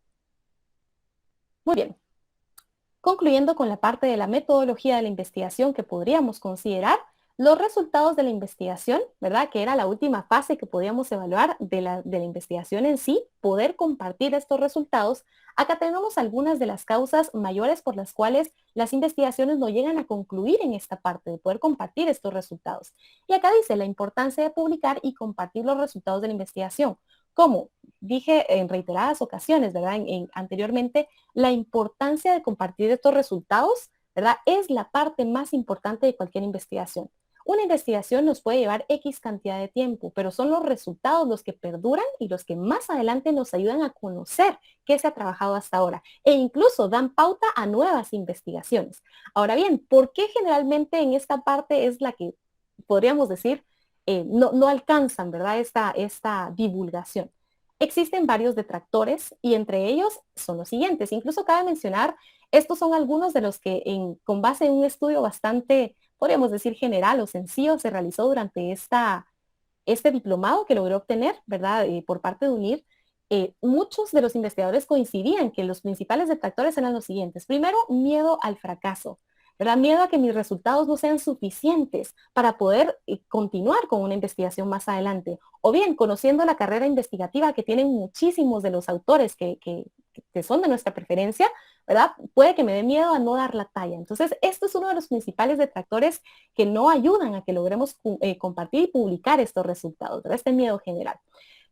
Muy bien. Concluyendo con la parte de la metodología de la investigación que podríamos considerar, los resultados de la investigación, ¿verdad? Que era la última fase que podíamos evaluar de la investigación en sí, poder compartir estos resultados. Acá tenemos algunas de las causas mayores por las cuales las investigaciones no llegan a concluir en esta parte, de poder compartir estos resultados. Y acá dice la importancia de publicar y compartir los resultados de la investigación. Como dije en reiteradas ocasiones, ¿verdad? Anteriormente, la importancia de compartir estos resultados, ¿verdad? Es la parte más importante de cualquier investigación. Una investigación nos puede llevar X cantidad de tiempo, pero son los resultados los que perduran y los que más adelante nos ayudan a conocer qué se ha trabajado hasta ahora e incluso dan pauta a nuevas investigaciones. Ahora bien, ¿por qué generalmente en esta parte es la que podríamos decir no alcanzan, ¿verdad? Esta divulgación? Existen varios detractores y entre ellos son los siguientes. Incluso cabe mencionar, estos son algunos de los que con base en un estudio bastante, podríamos decir, general o sencillo, se realizó durante este diplomado que logró obtener, ¿verdad? Por parte de UNIR. Muchos de los investigadores coincidían que los principales detractores eran los siguientes. Primero, miedo al fracaso, ¿verdad? Miedo a que mis resultados no sean suficientes para poder continuar con una investigación más adelante. O bien, conociendo la carrera investigativa que tienen muchísimos de los autores que son de nuestra preferencia, ¿verdad? Puede que me dé miedo a no dar la talla. Entonces, esto es uno de los principales detractores que no ayudan a que logremos compartir y publicar estos resultados, ¿verdad? Este miedo general.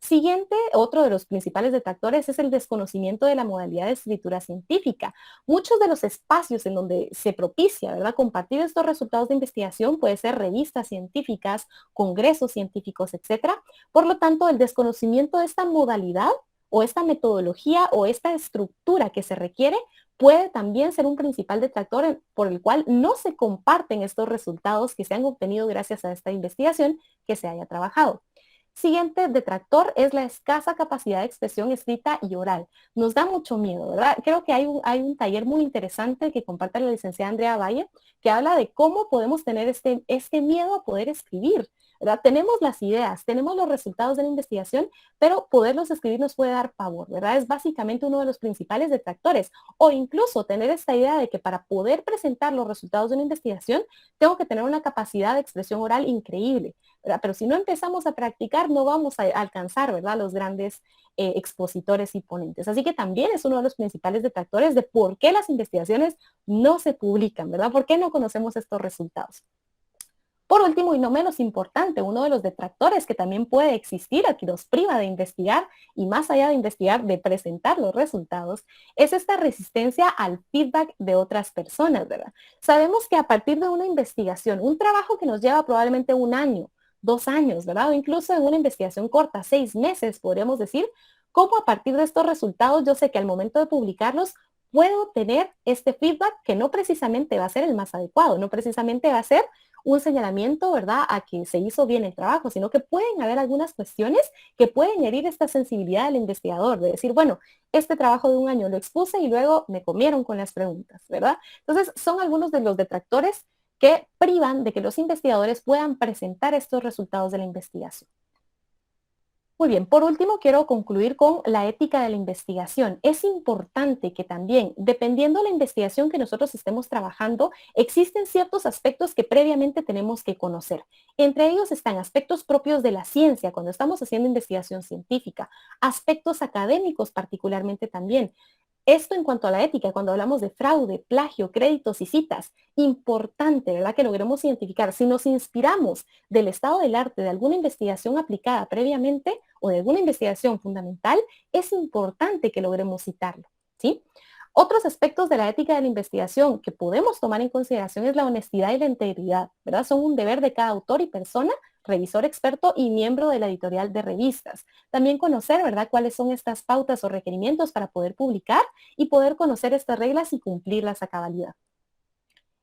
Siguiente, otro de los principales detractores es el desconocimiento de la modalidad de escritura científica. Muchos de los espacios en donde se propicia, ¿verdad?, compartir estos resultados de investigación puede ser revistas científicas, congresos científicos, etcétera. Por lo tanto, el desconocimiento de esta modalidad o esta metodología o esta estructura que se requiere puede también ser un principal detractor por el cual no se comparten estos resultados que se han obtenido gracias a esta investigación que se haya trabajado. Siguiente detractor es la escasa capacidad de expresión escrita y oral. Nos da mucho miedo, ¿verdad? Creo que hay un taller muy interesante que comparte la licenciada Andrea Valle, que habla de cómo podemos tener este miedo a poder escribir, ¿verdad? Tenemos las ideas, tenemos los resultados de la investigación, pero poderlos escribir nos puede dar pavor, ¿verdad? Es básicamente uno de los principales detractores. O incluso tener esta idea de que para poder presentar los resultados de una investigación, tengo que tener una capacidad de expresión oral increíble, ¿verdad? Pero si no empezamos a practicar, no vamos a alcanzar, ¿verdad?, los grandes expositores y ponentes. Así que también es uno de los principales detractores de por qué las investigaciones no se publican, ¿verdad? ¿Por qué no conocemos estos resultados? Por último, y no menos importante, uno de los detractores que también puede existir, que nos priva de investigar y más allá de investigar, de presentar los resultados, es esta resistencia al feedback de otras personas, ¿verdad? Sabemos que a partir de una investigación, un trabajo que nos lleva probablemente 1 año, 2 años, ¿verdad? O incluso en una investigación corta, 6 meses, podríamos decir, cómo a partir de estos resultados yo sé que al momento de publicarlos puedo tener este feedback que no precisamente va a ser el más adecuado, no precisamente va a ser un señalamiento, ¿verdad?, a que se hizo bien el trabajo, sino que pueden haber algunas cuestiones que pueden herir esta sensibilidad del investigador, de decir, bueno, este trabajo de 1 año lo expuse y luego me comieron con las preguntas, ¿verdad? Entonces, son algunos de los detractores que privan de que los investigadores puedan presentar estos resultados de la investigación. Muy bien, por último quiero concluir con la ética de la investigación. Es importante que también, dependiendo de la investigación que nosotros estemos trabajando, existen ciertos aspectos que previamente tenemos que conocer. Entre ellos están aspectos propios de la ciencia, cuando estamos haciendo investigación científica, aspectos académicos particularmente también. Esto en cuanto a la ética, cuando hablamos de fraude, plagio, créditos y citas, importante, ¿verdad?, que logremos identificar. Si nos inspiramos del estado del arte, de alguna investigación aplicada previamente o de alguna investigación fundamental, es importante que logremos citarlo, ¿sí? Otros aspectos de la ética de la investigación que podemos tomar en consideración es la honestidad y la integridad, ¿verdad? Son un deber de cada autor y persona, revisor experto y miembro de la editorial de revistas. También conocer, ¿verdad?, cuáles son estas pautas o requerimientos para poder publicar y poder conocer estas reglas y cumplirlas a cabalidad.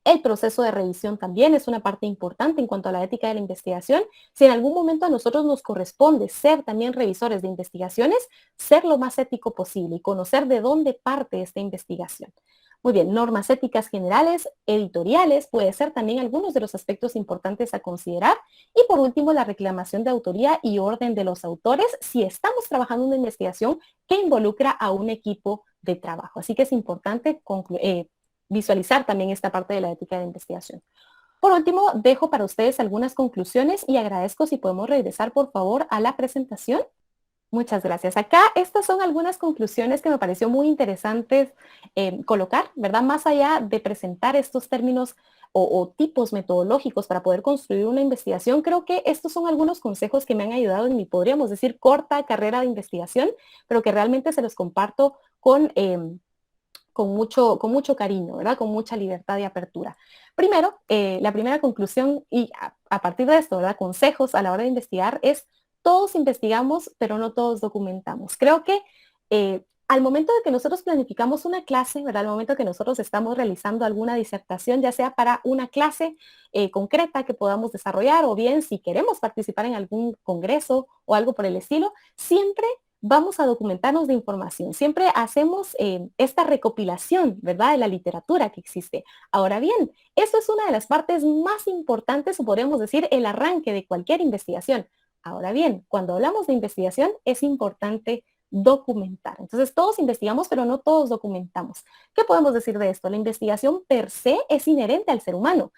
El proceso de revisión también es una parte importante en cuanto a la ética de la investigación. Si en algún momento a nosotros nos corresponde ser también revisores de investigaciones, ser lo más ético posible y conocer de dónde parte esta investigación. Muy bien, normas éticas generales, editoriales, puede ser también algunos de los aspectos importantes a considerar. Y por último, la reclamación de autoría y orden de los autores si estamos trabajando en una investigación que involucra a un equipo de trabajo. Así que es importante visualizar también esta parte de la ética de investigación. Por último, dejo para ustedes algunas conclusiones y agradezco si podemos regresar, por favor, a la presentación. Muchas gracias. Acá estas son algunas conclusiones que me pareció muy interesantes colocar, ¿verdad? Más allá de presentar estos términos o tipos metodológicos para poder construir una investigación, creo que estos son algunos consejos que me han ayudado en mi, podríamos decir, corta carrera de investigación, pero que realmente se los comparto con mucho cariño, ¿verdad? Con mucha libertad y apertura. Primero, la primera conclusión y a partir de esto, ¿verdad? Consejos a la hora de investigar es todos investigamos, pero no todos documentamos. Creo que al momento de que nosotros planificamos una clase, ¿verdad? Al momento que nosotros estamos realizando alguna disertación, ya sea para una clase concreta que podamos desarrollar o bien si queremos participar en algún congreso o algo por el estilo, siempre vamos a documentarnos de información. Siempre hacemos esta recopilación, ¿verdad?, de la literatura que existe. Ahora bien, eso es una de las partes más importantes, o podríamos decir, el arranque de cualquier investigación. Ahora bien, cuando hablamos de investigación, es importante documentar. Entonces, todos investigamos, pero no todos documentamos. ¿Qué podemos decir de esto? La investigación per se es inherente al ser humano.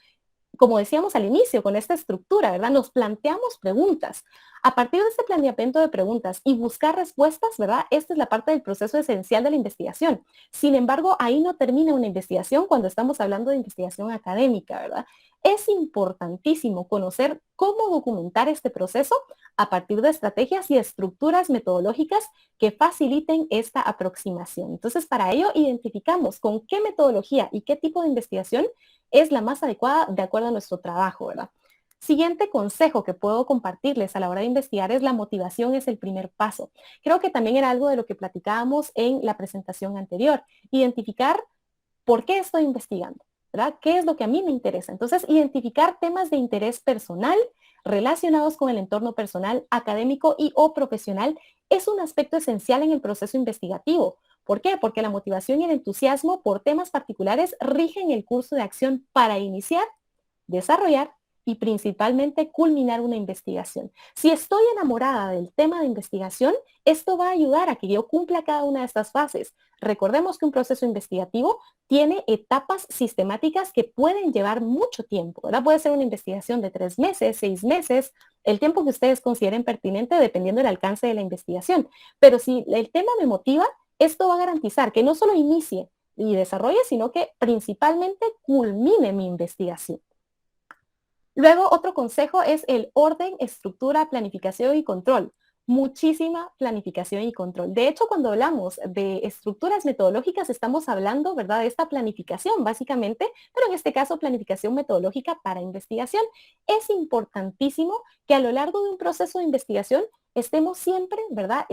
Como decíamos al inicio, con esta estructura, ¿verdad? Nos planteamos preguntas. A partir de este planteamiento de preguntas y buscar respuestas, ¿verdad? Esta es la parte del proceso esencial de la investigación. Sin embargo, ahí no termina una investigación cuando estamos hablando de investigación académica, ¿verdad? Es importantísimo conocer cómo documentar este proceso a partir de estrategias y estructuras metodológicas que faciliten esta aproximación. Entonces, para ello, identificamos con qué metodología y qué tipo de investigación es la más adecuada de acuerdo a nuestro trabajo, ¿verdad? Siguiente consejo que puedo compartirles a la hora de investigar es la motivación es el primer paso. Creo que también era algo de lo que platicábamos en la presentación anterior. Identificar por qué estoy investigando, ¿verdad? ¿Qué es lo que a mí me interesa? Entonces, identificar temas de interés personal relacionados con el entorno personal, académico y o profesional es un aspecto esencial en el proceso investigativo. ¿Por qué? Porque la motivación y el entusiasmo por temas particulares rigen el curso de acción para iniciar, desarrollar y principalmente culminar una investigación. Si estoy enamorada del tema de investigación, esto va a ayudar a que yo cumpla cada una de estas fases. Recordemos que un proceso investigativo tiene etapas sistemáticas que pueden llevar mucho tiempo, ¿verdad? Puede ser una investigación de 3 meses, 6 meses, el tiempo que ustedes consideren pertinente dependiendo del alcance de la investigación. Pero si el tema me motiva, esto va a garantizar que no solo inicie y desarrolle, sino que principalmente culmine mi investigación. Luego, otro consejo es el orden, estructura, planificación y control. Muchísima planificación y control. De hecho, cuando hablamos de estructuras metodológicas, estamos hablando, ¿verdad?, de esta planificación, básicamente, pero en este caso, planificación metodológica para investigación. Es importantísimo que a lo largo de un proceso de investigación estemos siempre, ¿verdad?,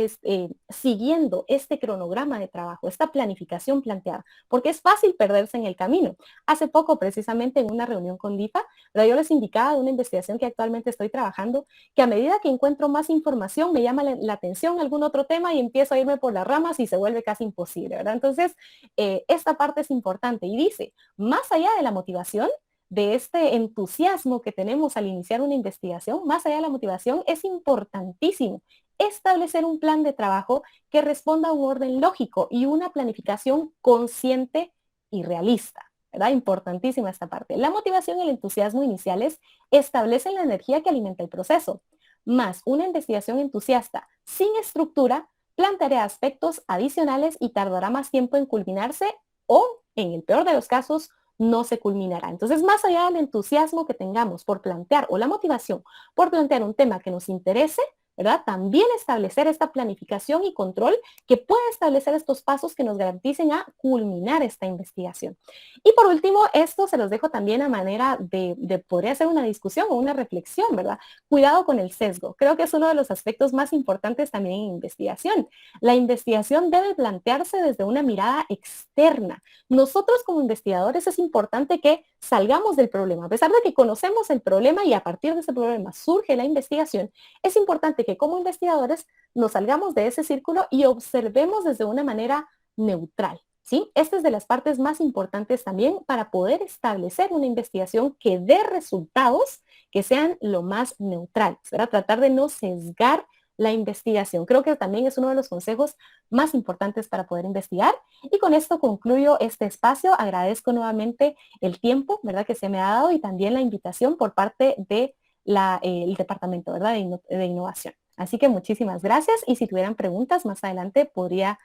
siguiendo este cronograma de trabajo, esta planificación planteada, porque es fácil perderse en el camino. Hace poco, precisamente en una reunión con DIFA, ¿verdad?, yo les indicaba de una investigación que actualmente estoy trabajando, que a medida que encuentro más información, me llama la atención algún otro tema y empiezo a irme por las ramas y se vuelve casi imposible, ¿verdad? Entonces, esta parte es importante y dice, más allá de la motivación, de este entusiasmo que tenemos al iniciar una investigación, más allá de la motivación, es importantísimo establecer un plan de trabajo que responda a un orden lógico y una planificación consciente y realista, ¿verdad? Importantísima esta parte. La motivación y el entusiasmo iniciales establecen la energía que alimenta el proceso, más una investigación entusiasta sin estructura planteará aspectos adicionales y tardará más tiempo en culminarse o, en el peor de los casos, no se culminará. Entonces, más allá del entusiasmo que tengamos por plantear o la motivación por plantear un tema que nos interese, ¿verdad? También establecer esta planificación y control que pueda establecer estos pasos que nos garanticen a culminar esta investigación. Y por último, esto se los dejo también a manera de poder hacer una discusión o una reflexión, ¿verdad? Cuidado con el sesgo. Creo que es uno de los aspectos más importantes también en investigación. La investigación debe plantearse desde una mirada externa. Nosotros como investigadores es importante que salgamos del problema. A pesar de que conocemos el problema y a partir de ese problema surge la investigación, es importante que como investigadores nos salgamos de ese círculo y observemos desde una manera neutral. ¿Sí? Esta es de las partes más importantes también para poder establecer una investigación que dé resultados que sean lo más neutrales, ¿verdad? Tratar de no sesgar la investigación. Creo que también es uno de los consejos más importantes para poder investigar. Y con esto concluyo este espacio. Agradezco nuevamente el tiempo, ¿verdad?, que se me ha dado y también la invitación por parte de el departamento, ¿verdad?, de innovación. Así que muchísimas gracias y si tuvieran preguntas más adelante podría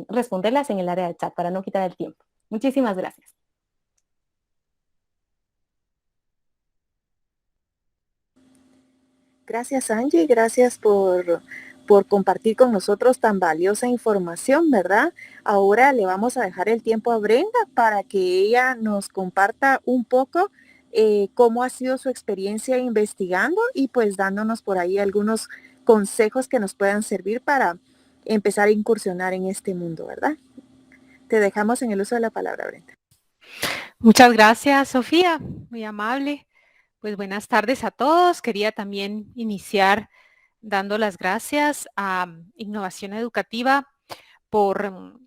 responderlas en el área de chat para no quitar el tiempo. Muchísimas gracias. Gracias, Angie, gracias por compartir con nosotros tan valiosa información, ¿verdad? Ahora le vamos a dejar el tiempo a Brenda para que ella nos comparta un poco cómo ha sido su experiencia investigando y pues dándonos por ahí algunos consejos que nos puedan servir para empezar a incursionar en este mundo, ¿verdad? Te dejamos en el uso de la palabra, Brenda. Muchas gracias, Sofía, muy amable. Pues buenas tardes a todos. Quería también iniciar dando las gracias a Innovación Educativa por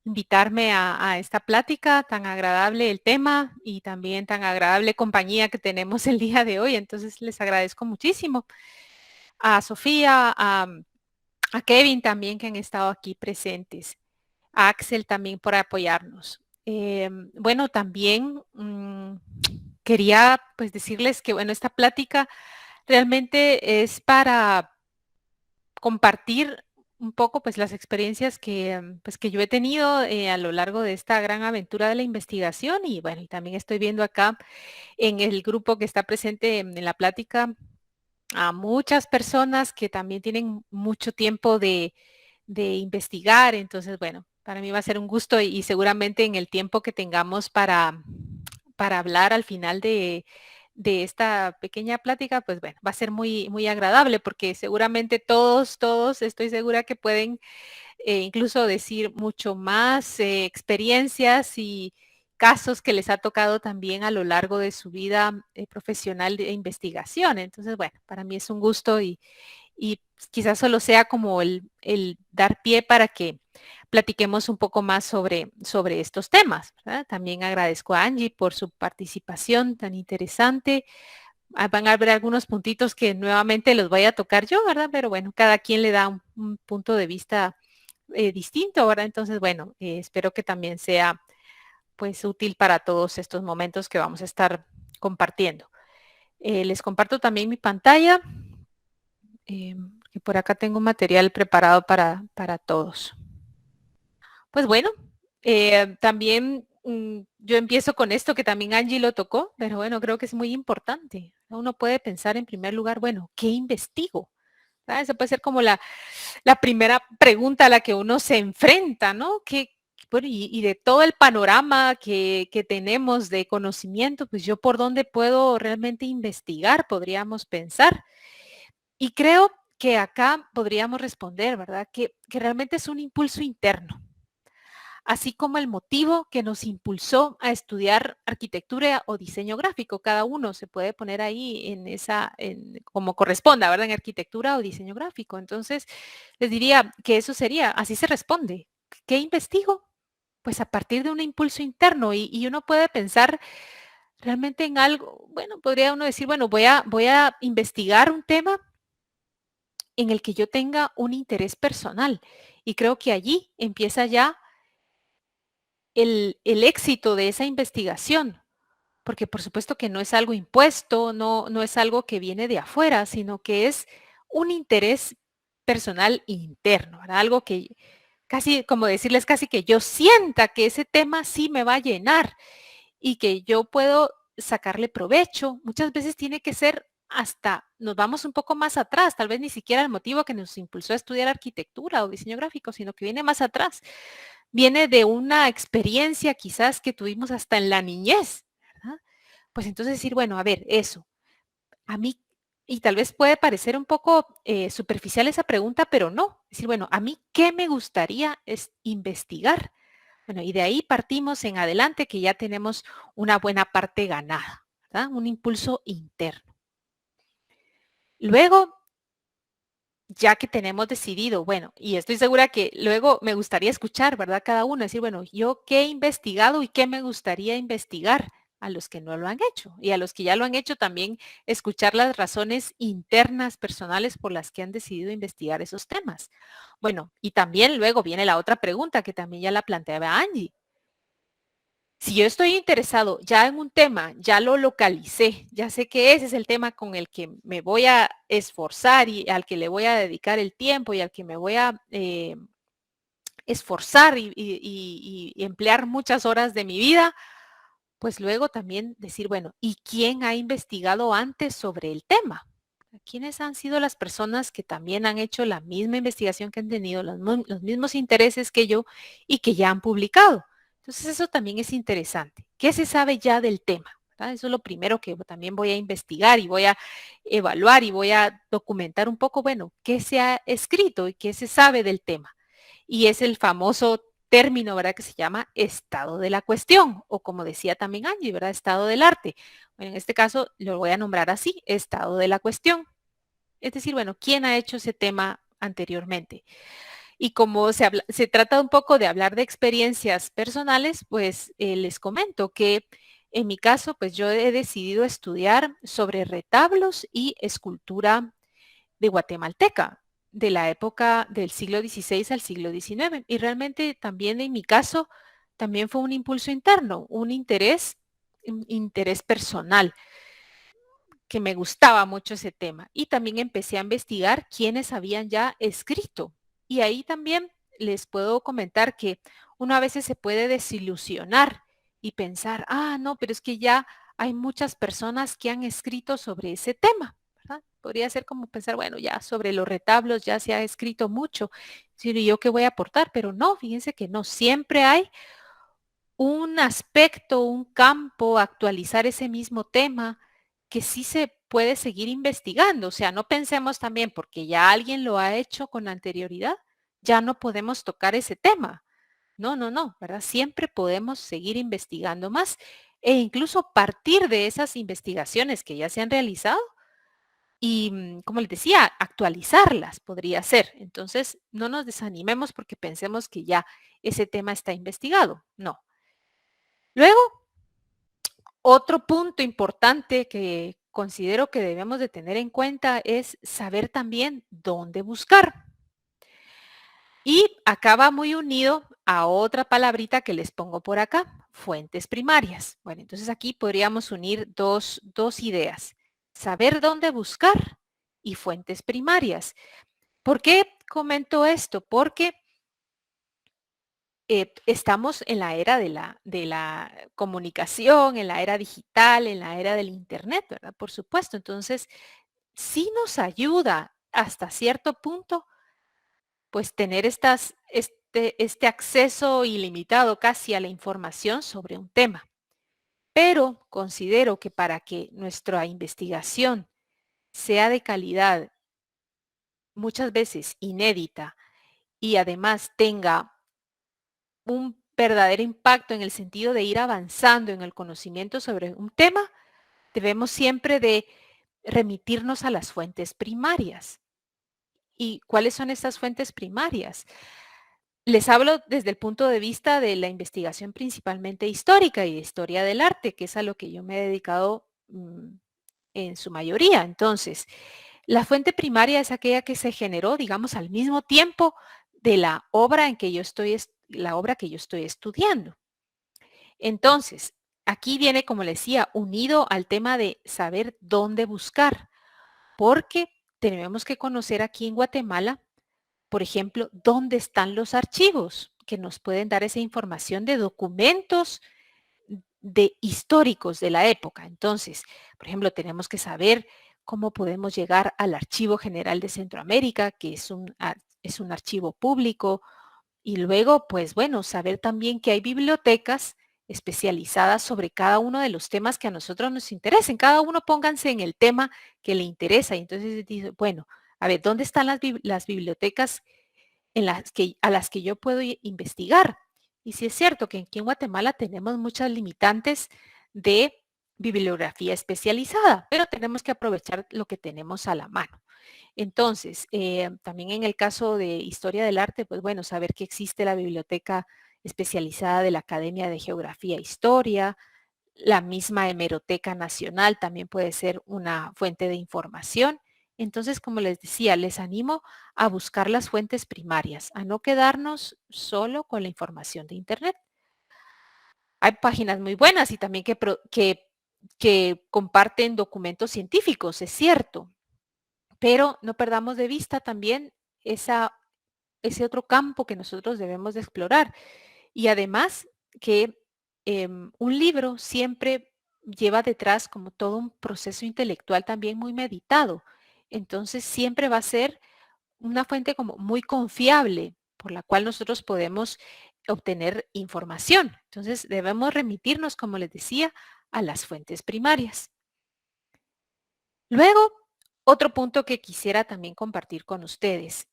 invitarme a esta plática, tan agradable el tema y también tan agradable compañía que tenemos el día de hoy. Entonces les agradezco muchísimo a Sofía, a Kevin también que han estado aquí presentes, a Axel también por apoyarnos. Bueno, también quería pues decirles que bueno, esta plática realmente es para compartir un poco pues las experiencias pues, que yo he tenido a lo largo de esta gran aventura de la investigación y bueno, y también estoy viendo acá en el grupo que está presente en la plática a muchas personas que también tienen mucho tiempo de investigar. Entonces, bueno, para mí va a ser un gusto y seguramente en el tiempo que tengamos para hablar al final de esta pequeña plática, pues bueno, va a ser muy, muy agradable porque seguramente todos, estoy segura que pueden incluso decir mucho más experiencias y casos que les ha tocado también a lo largo de su vida profesional de investigación. Entonces, bueno, para mí es un gusto y quizás solo sea como el dar pie para que platiquemos un poco más sobre estos temas, ¿verdad? También agradezco a Angie por su participación tan interesante. Van a haber algunos puntitos que nuevamente los voy a tocar yo, ¿verdad? Pero bueno, cada quien le da un punto de vista distinto, ¿verdad? Entonces, bueno, espero que también sea pues útil para todos estos momentos que vamos a estar compartiendo. Les comparto también mi pantalla. Que por acá tengo material preparado para todos. Pues bueno, también yo empiezo con esto que también Angie lo tocó, pero bueno, creo que es muy importante. Uno puede pensar en primer lugar, bueno, ¿qué investigo? ¿Verdad? Esa puede ser como la primera pregunta a la que uno se enfrenta, ¿no? Bueno, y de todo el panorama que tenemos de conocimiento, pues yo por dónde puedo realmente investigar, podríamos pensar. Y creo que acá podríamos responder, ¿verdad? Que realmente es un impulso interno, así como el motivo que nos impulsó a estudiar arquitectura o diseño gráfico. Cada uno se puede poner ahí como corresponda, ¿verdad? En arquitectura o diseño gráfico. Entonces, les diría que eso sería, así se responde. ¿Qué investigo? Pues a partir de un impulso interno y uno puede pensar realmente en algo, bueno, podría uno decir, bueno, voy a investigar un tema en el que yo tenga un interés personal. Y creo que allí empieza ya el éxito de esa investigación, porque por supuesto que no es algo impuesto, no es algo que viene de afuera, sino que es un interés personal interno, ¿verdad? Algo que casi, como decirles, casi que yo sienta que ese tema sí me va a llenar y que yo puedo sacarle provecho. Muchas veces tiene que ser hasta nos vamos un poco más atrás, tal vez ni siquiera el motivo que nos impulsó a estudiar arquitectura o diseño gráfico, sino que viene más atrás. Viene de una experiencia quizás que tuvimos hasta en la niñez, ¿verdad? Pues entonces decir, bueno, a ver, eso, a mí, y tal vez puede parecer un poco superficial esa pregunta, pero no. Decir, bueno, a mí, ¿qué me gustaría es investigar? Bueno, y de ahí partimos en adelante que ya tenemos una buena parte ganada, ¿verdad? Un impulso interno. Luego, ya que tenemos decidido, bueno, y estoy segura que luego me gustaría escuchar, ¿verdad? Cada uno, decir, bueno, yo qué he investigado y qué me gustaría investigar a los que no lo han hecho y a los que ya lo han hecho también escuchar las razones internas, personales por las que han decidido investigar esos temas. Bueno, y también luego viene la otra pregunta que también ya la planteaba Angie. Si yo estoy interesado ya en un tema, ya lo localicé, ya sé que ese es el tema con el que me voy a esforzar y al que le voy a dedicar el tiempo y al que me voy a esforzar y emplear muchas horas de mi vida, pues luego también decir, bueno, ¿y quién ha investigado antes sobre el tema? ¿Quiénes han sido las personas que también han hecho la misma investigación que han tenido, los mismos intereses que yo y que ya han publicado? Entonces eso también es interesante. ¿Qué se sabe ya del tema? ¿Verdad? Eso es lo primero que también voy a investigar y voy a evaluar y voy a documentar un poco, bueno, qué se ha escrito y qué se sabe del tema. Y es el famoso término, ¿verdad? Que se llama estado de la cuestión o como decía también Angie, ¿verdad? Estado del arte. Bueno, en este caso lo voy a nombrar así, estado de la cuestión. Es decir, bueno, ¿quién ha hecho ese tema anteriormente? Y como se trata un poco de hablar de experiencias personales, pues les comento que en mi caso, pues yo he decidido estudiar sobre retablos y escultura de guatemalteca, de la época del siglo XVI al siglo XIX. Y realmente también en mi caso, también fue un impulso interno, un interés personal que me gustaba mucho ese tema. Y también empecé a investigar quiénes habían ya escrito. Y ahí también les puedo comentar que uno a veces se puede desilusionar y pensar, no, pero es que ya hay muchas personas que han escrito sobre ese tema, ¿verdad? Podría ser como pensar, bueno, ya sobre los retablos ya se ha escrito mucho. ¿Y yo qué voy a aportar? Pero no, fíjense que no, siempre hay un aspecto, un campo, actualizar ese mismo tema que sí se puede seguir investigando. O sea, no pensemos también porque ya alguien lo ha hecho con anterioridad, ya no podemos tocar ese tema. No, no, no, ¿verdad? Siempre podemos seguir investigando más e incluso partir de esas investigaciones que ya se han realizado y, como les decía, actualizarlas podría ser. Entonces, no nos desanimemos porque pensemos que ya ese tema está investigado. No. Luego, otro punto importante que considero que debemos de tener en cuenta es saber también dónde buscar. Y acaba muy unido a otra palabrita que les pongo por acá, fuentes primarias. Bueno, entonces aquí podríamos unir dos ideas, saber dónde buscar y fuentes primarias. ¿Por qué comento esto? Porque estamos en la era de la comunicación, en la era digital, en la era del Internet, ¿verdad? Por supuesto. Entonces, sí nos ayuda hasta cierto punto, pues tener este acceso ilimitado casi a la información sobre un tema. Pero considero que para que nuestra investigación sea de calidad, muchas veces inédita, y además tenga un verdadero impacto en el sentido de ir avanzando en el conocimiento sobre un tema, debemos siempre de remitirnos a las fuentes primarias. ¿Y cuáles son estas fuentes primarias? Les hablo desde el punto de vista de la investigación principalmente histórica y de historia del arte, que es a lo que yo me he dedicado en su mayoría. Entonces, la fuente primaria es aquella que se generó, digamos, al mismo tiempo de la obra en que yo estoy, la obra que yo estoy estudiando. Entonces, aquí viene, como les decía, unido al tema de saber dónde buscar, porque tenemos que conocer aquí en Guatemala, por ejemplo, dónde están los archivos que nos pueden dar esa información de documentos históricos de la época. Entonces, por ejemplo, tenemos que saber cómo podemos llegar al Archivo General de Centroamérica, que es un archivo público. Y luego, pues bueno, saber también que hay bibliotecas especializadas sobre cada uno de los temas que a nosotros nos interesen. Cada uno pónganse en el tema que le interesa. Y entonces dice, bueno, a ver, ¿dónde están las bibliotecas a las que yo puedo investigar? Y sí es cierto que aquí en Guatemala tenemos muchas limitantes de bibliografía especializada, pero tenemos que aprovechar lo que tenemos a la mano. Entonces, también en el caso de Historia del Arte, pues bueno, saber que existe la biblioteca especializada de la Academia de Geografía e Historia, la misma Hemeroteca Nacional también puede ser una fuente de información. Entonces, como les decía, les animo a buscar las fuentes primarias, a no quedarnos solo con la información de Internet. Hay páginas muy buenas y también que comparten documentos científicos, es cierto, pero no perdamos de vista también ese otro campo que nosotros debemos de explorar. Y además que un libro siempre lleva detrás como todo un proceso intelectual también muy meditado. Entonces siempre va a ser una fuente como muy confiable por la cual nosotros podemos obtener información. Entonces debemos remitirnos, como les decía, a las fuentes primarias. Luego, otro punto que quisiera también compartir con ustedes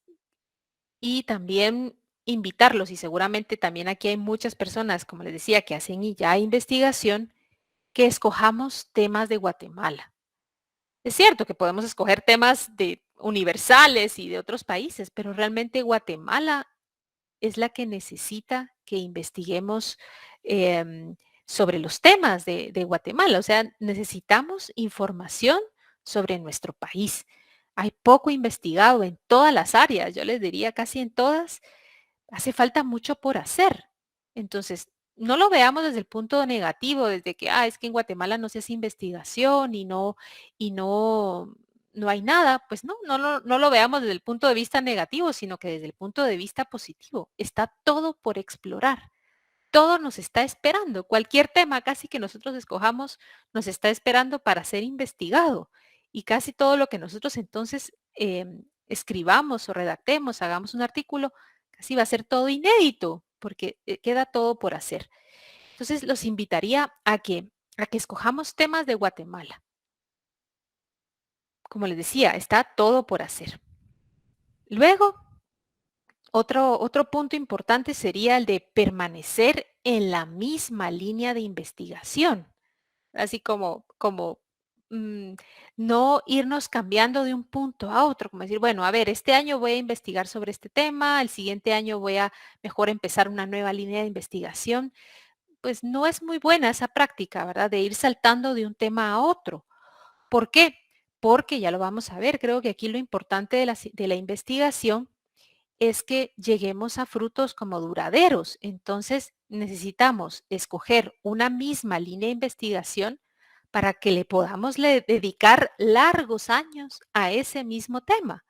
y también invitarlos, y seguramente también aquí hay muchas personas, como les decía, que hacen ya investigación, que escojamos temas de Guatemala. Es cierto que podemos escoger temas de universales y de otros países, pero realmente Guatemala es la que necesita que investiguemos sobre los temas de Guatemala. O sea, necesitamos información sobre nuestro país. Hay poco investigado en todas las áreas, yo les diría casi en todas. Hace falta mucho por hacer. Entonces, no lo veamos desde el punto negativo, desde que, es que en Guatemala no se hace investigación y no hay nada. Pues no lo veamos desde el punto de vista negativo, sino que desde el punto de vista positivo. Está todo por explorar. Todo nos está esperando. Cualquier tema casi que nosotros escojamos nos está esperando para ser investigado. Y casi todo lo que nosotros entonces escribamos o redactemos, hagamos un artículo, casi va a ser todo inédito, porque queda todo por hacer. Entonces los invitaría a que escojamos temas de Guatemala. Como les decía, está todo por hacer. Luego, otro punto importante sería el de permanecer en la misma línea de investigación, así como no irnos cambiando de un punto a otro, como decir, bueno, a ver, este año voy a investigar sobre este tema, el siguiente año voy a mejor empezar una nueva línea de investigación. Pues no es muy buena esa práctica, ¿verdad? De ir saltando de un tema a otro. ¿Por qué? Porque ya lo vamos a ver, creo que aquí lo importante de la investigación es que lleguemos a frutos como duraderos. Entonces necesitamos escoger una misma línea de investigación para que le podamos dedicar largos años a ese mismo tema.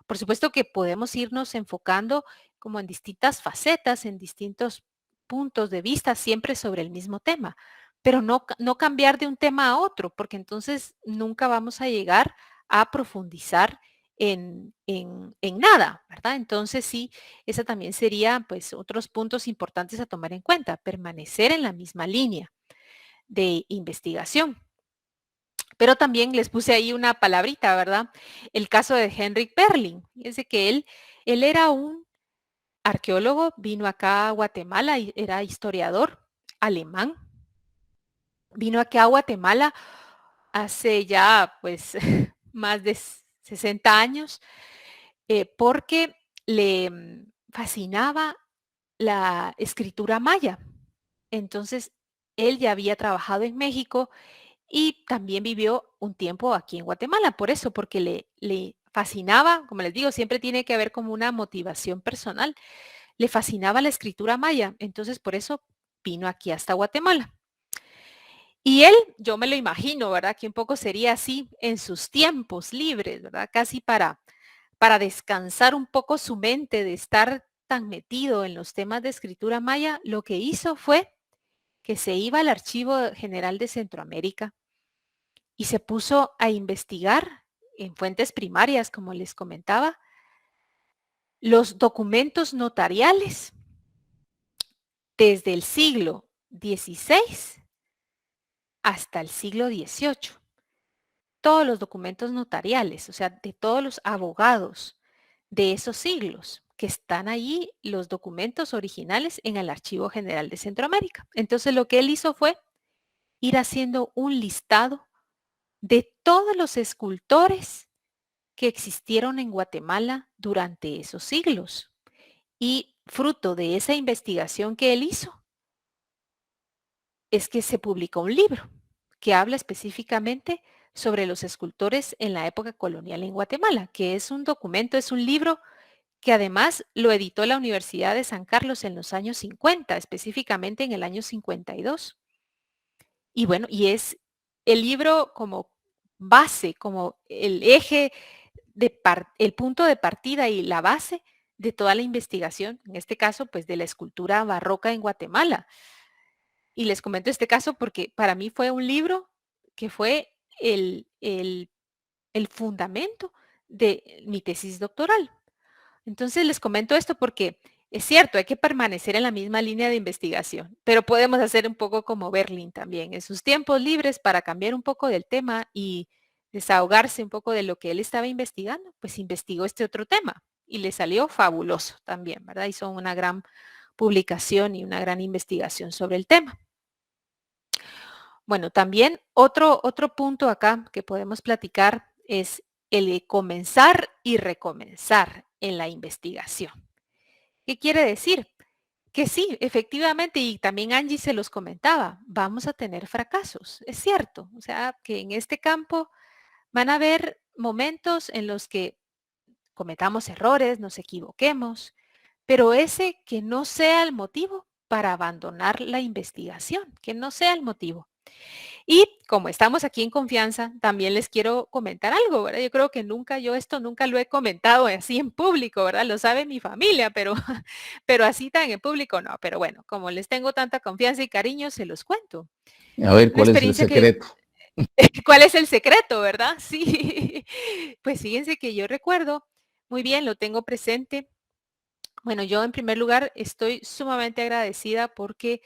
Por supuesto que podemos irnos enfocando como en distintas facetas, en distintos puntos de vista, siempre sobre el mismo tema, pero no cambiar de un tema a otro, porque entonces nunca vamos a llegar a profundizar en nada, ¿verdad? Entonces sí, esa también sería pues otros puntos importantes a tomar en cuenta, permanecer en la misma línea de investigación. Pero también les puse ahí una palabrita, ¿verdad? El caso de Henrik Perling. Fíjense que él era un arqueólogo, vino acá a Guatemala, y era historiador alemán. Vino acá a Guatemala hace ya pues más de 60 años porque le fascinaba la escritura maya. Entonces, él ya había trabajado en México y también vivió un tiempo aquí en Guatemala, por eso, porque le fascinaba, como les digo, siempre tiene que haber como una motivación personal, le fascinaba la escritura maya, entonces por eso vino aquí hasta Guatemala. Y él, yo me lo imagino, ¿verdad? Que un poco sería así en sus tiempos libres, ¿verdad? Casi para descansar un poco su mente de estar tan metido en los temas de escritura maya, lo que hizo fue que se iba al Archivo General de Centroamérica y se puso a investigar en fuentes primarias, como les comentaba, los documentos notariales desde el siglo XVI hasta el siglo XVIII. Todos los documentos notariales, o sea, de todos los abogados de esos siglos, que están ahí los documentos originales en el Archivo General de Centroamérica. Entonces lo que él hizo fue ir haciendo un listado de todos los escultores que existieron en Guatemala durante esos siglos. Y fruto de esa investigación que él hizo, es que se publicó un libro que habla específicamente sobre los escultores en la época colonial en Guatemala, que es un documento, es un libro que además lo editó la Universidad de San Carlos en los años 50, específicamente en el año 52. Y bueno, y es el libro como base, como el eje, el punto de partida y la base de toda la investigación, en este caso, pues de la escultura barroca en Guatemala. Y les comento este caso porque para mí fue un libro que fue el fundamento de mi tesis doctoral. Entonces les comento esto porque es cierto, hay que permanecer en la misma línea de investigación, pero podemos hacer un poco como Berlín también, en sus tiempos libres para cambiar un poco del tema y desahogarse un poco de lo que él estaba investigando, pues investigó este otro tema y le salió fabuloso también, ¿verdad? Hizo una gran publicación y una gran investigación sobre el tema. Bueno, también otro punto acá que podemos platicar es el de comenzar y recomenzar en la investigación. ¿Qué quiere decir? Que sí, efectivamente, y también Angie se los comentaba, vamos a tener fracasos, es cierto. O sea, que en este campo van a haber momentos en los que cometamos errores, nos equivoquemos, pero ese que no sea el motivo para abandonar la investigación, que no sea el motivo. Y como estamos aquí en confianza, también les quiero comentar algo, ¿verdad? Yo creo que esto nunca lo he comentado así en público, ¿verdad? Lo sabe mi familia, pero, pero así tan en público no. Pero bueno, como les tengo tanta confianza y cariño, se los cuento. A ver, Una ¿cuál es el experiencia secreto? ¿Cuál es el secreto, verdad? Sí. Pues fíjense que yo recuerdo, muy bien, lo tengo presente. Bueno, yo en primer lugar estoy sumamente agradecida porque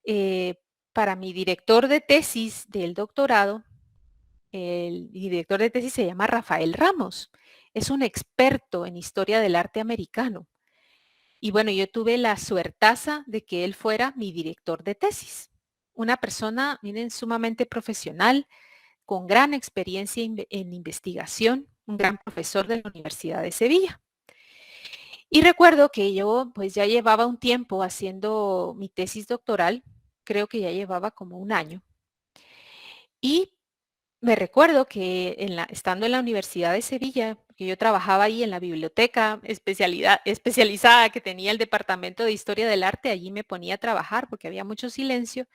eh, para mi director de tesis del doctorado, el director de tesis se llama Rafael Ramos. Es un experto en historia del arte americano. Y bueno, yo tuve la suertaza de que él fuera mi director de tesis. Una persona, miren, sumamente profesional, con gran experiencia en investigación, un gran profesor de la Universidad de Sevilla. Y recuerdo que yo pues ya llevaba un tiempo haciendo mi tesis doctoral, creo que ya llevaba como un año. Y me recuerdo que estando en la Universidad de Sevilla, que yo trabajaba ahí en la biblioteca especializada que tenía el Departamento de Historia del Arte, allí me ponía a trabajar porque había mucho silencio.